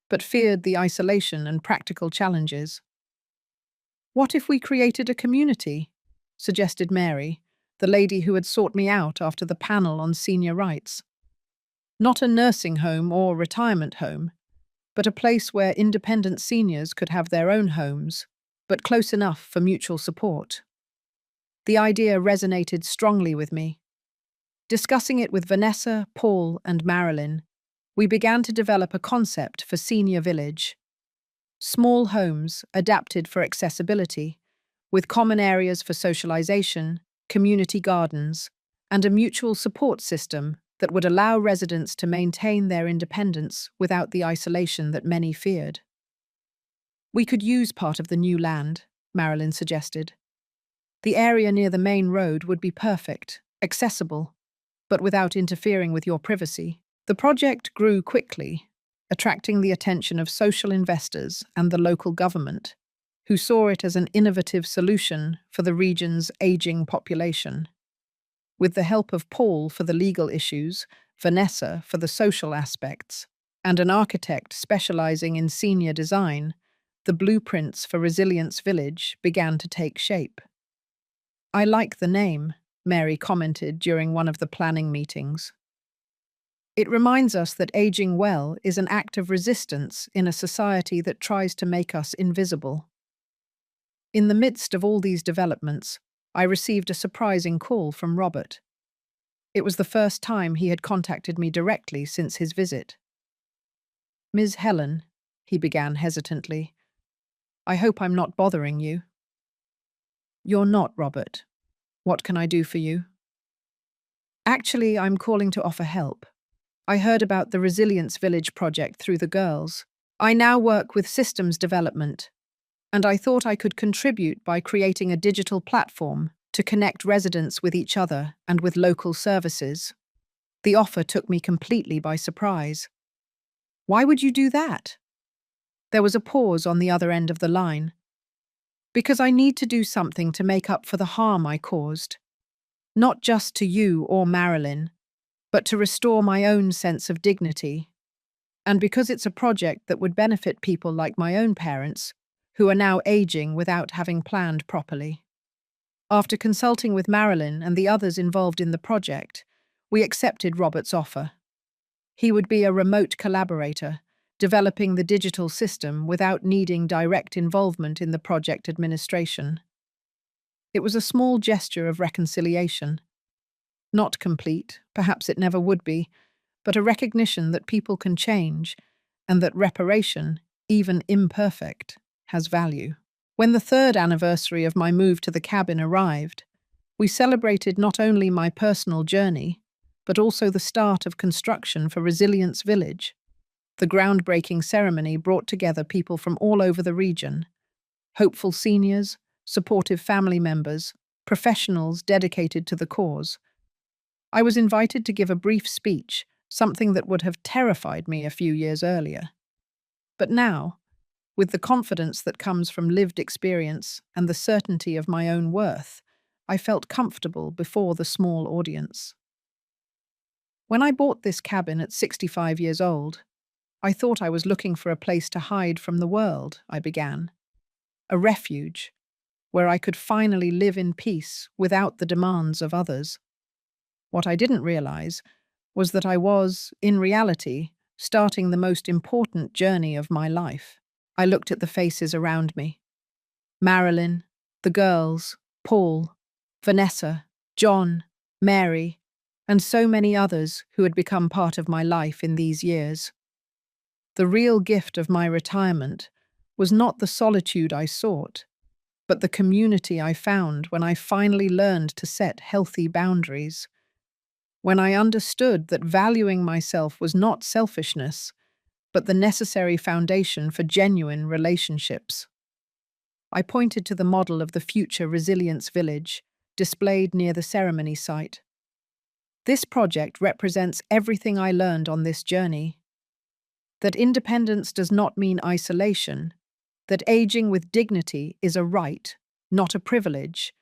but feared the isolation and practical challenges. What if we created a community? Suggested Mary, the lady who had sought me out after the panel on senior rights. Not a nursing home or retirement home, but a place where independent seniors could have their own homes, but close enough for mutual support. The idea resonated strongly with me. Discussing it with Vanessa, Paul, and Marilyn, we began to develop a concept for Senior Village. Small homes adapted for accessibility, with common areas for socialization, community gardens, and a mutual support system that would allow residents to maintain their independence without the isolation that many feared. We could use part of the new land, Marilyn suggested. The area near the main road would be perfect, accessible, but without interfering with your privacy. The project grew quickly, attracting the attention of social investors and the local government, who saw it as an innovative solution for the region's aging population. With the help of Paul for the legal issues, Vanessa for the social aspects, and an architect specializing in senior design, the blueprints for Resilience Village began to take shape. I like the name, Mary commented during one of the planning meetings. It reminds us that aging well is an act of resistance in a society that tries to make us invisible. In the midst of all these developments, I received a surprising call from Robert. It was the first time he had contacted me directly since his visit. "Ms. Helen," he began hesitantly, "I hope I'm not bothering you." "You're not, Robert. What can I do for you?" "Actually, I'm calling to offer help. I heard about the Resilience Village project through the girls. I now work with systems development, and I thought I could contribute by creating a digital platform to connect residents with each other and with local services." The offer took me completely by surprise. "Why would you do that?" There was a pause on the other end of the line. "Because I need to do something to make up for the harm I caused. Not just to you or Marilyn, but to restore my own sense of dignity. And because it's a project that would benefit people like my own parents, who are now aging without having planned properly." After consulting with Marilyn and the others involved in the project, we accepted Robert's offer. He would be a remote collaborator, developing the digital system without needing direct involvement in the project administration. It was a small gesture of reconciliation. Not complete, perhaps it never would be, but a recognition that people can change and that reparation, even imperfect, has value. When the third anniversary of my move to the cabin arrived, we celebrated not only my personal journey, but also the start of construction for Resilience Village. The groundbreaking ceremony brought together people from all over the region: hopeful seniors, supportive family members, professionals dedicated to the cause. I was invited to give a brief speech something that would have terrified me a few years earlier. But now, with the confidence that comes from lived experience and the certainty of my own worth, I felt comfortable before the small audience. When I bought this cabin at 65 years old, I thought I was looking for a place to hide from the world, I began. A refuge, where I could finally live in peace without the demands of others. What I didn't realize was that I was, in reality, starting the most important journey of my life. I looked at the faces around me. Marilyn, the girls, Paul, Vanessa, John, Mary, and so many others who had become part of my life in these years. The real gift of my retirement was not the solitude I sought, but the community I found when I finally learned to set healthy boundaries. When I understood that valuing myself was not selfishness, but the necessary foundation for genuine relationships. I pointed to the model of the future resilience village, displayed near the ceremony site. This project represents everything I learned on this journey. That independence does not mean isolation, that aging with dignity is a right, not a privilege,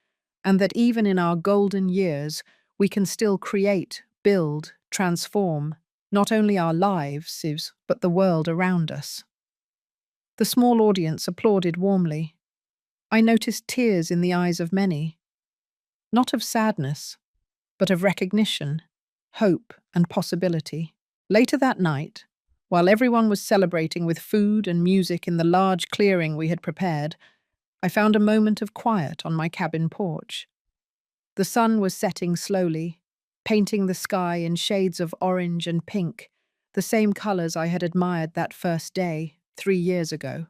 and that even in our golden years, we can still create, build, transform, not only our lives, but the world around us. The small audience applauded warmly. I noticed tears in the eyes of many, not of sadness, but of recognition, hope, and possibility. Later that night, while everyone was celebrating with food and music in the large clearing we had prepared, I found a moment of quiet on my cabin porch. The sun was setting slowly, painting the sky in shades of orange and pink, the same colors I had admired that first day, 3 years ago.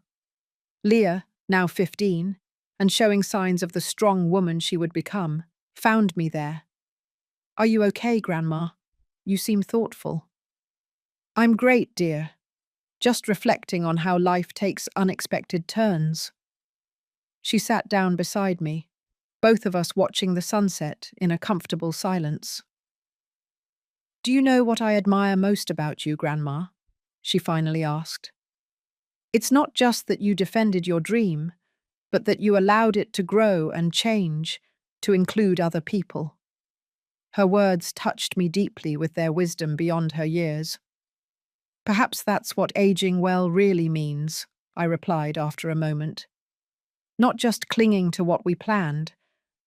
Leah, now 15, and showing signs of the strong woman she would become, found me there. "Are you okay, Grandma? You seem thoughtful." "I'm great, dear. Just reflecting on how life takes unexpected turns." She sat down beside me, both of us watching the sunset in a comfortable silence. "Do you know what I admire most about you, Grandma?" she finally asked. "It's not just that you defended your dream, but that you allowed it to grow and change, to include other people." Her words touched me deeply with their wisdom beyond her years. "Perhaps that's what aging well really means," I replied after a moment. "Not just clinging to what we planned,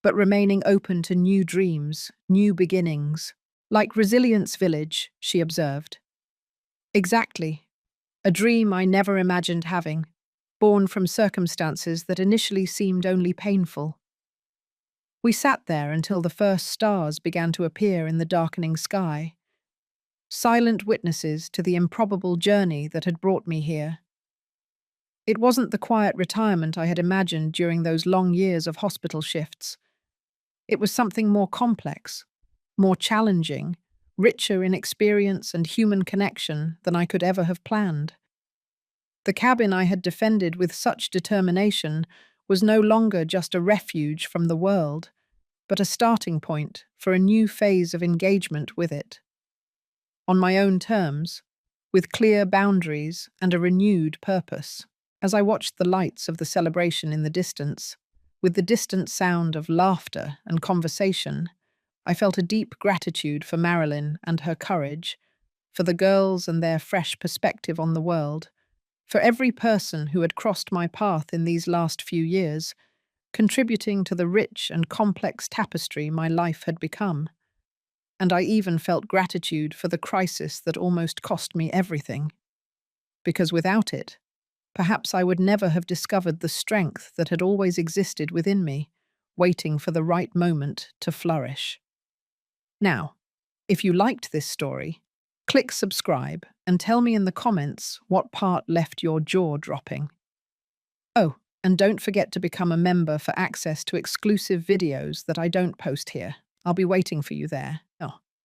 but remaining open to new dreams, new beginnings. Like Resilience Village," she observed. "Exactly. A dream I never imagined having, born from circumstances that initially seemed only painful." We sat there until the first stars began to appear in the darkening sky, silent witnesses to the improbable journey that had brought me here. It wasn't the quiet retirement I had imagined during those long years of hospital shifts. It was something more complex, more challenging, richer in experience and human connection than I could ever have planned. The cabin I had defended with such determination was no longer just a refuge from the world, but a starting point for a new phase of engagement with it. On my own terms, with clear boundaries and a renewed purpose. As I watched the lights of the celebration in the distance, with the distant sound of laughter and conversation, I felt a deep gratitude for Marilyn and her courage, for the girls and their fresh perspective on the world, for every person who had crossed my path in these last few years, contributing to the rich and complex tapestry my life had become. And I even felt gratitude for the crisis that almost cost me everything. Because without it, perhaps I would never have discovered the strength that had always existed within me, waiting for the right moment to flourish. Now, if you liked this story, click subscribe and tell me in the comments what part left your jaw dropping. Oh, and don't forget to become a member for access to exclusive videos that I don't post here. I'll be waiting for you there.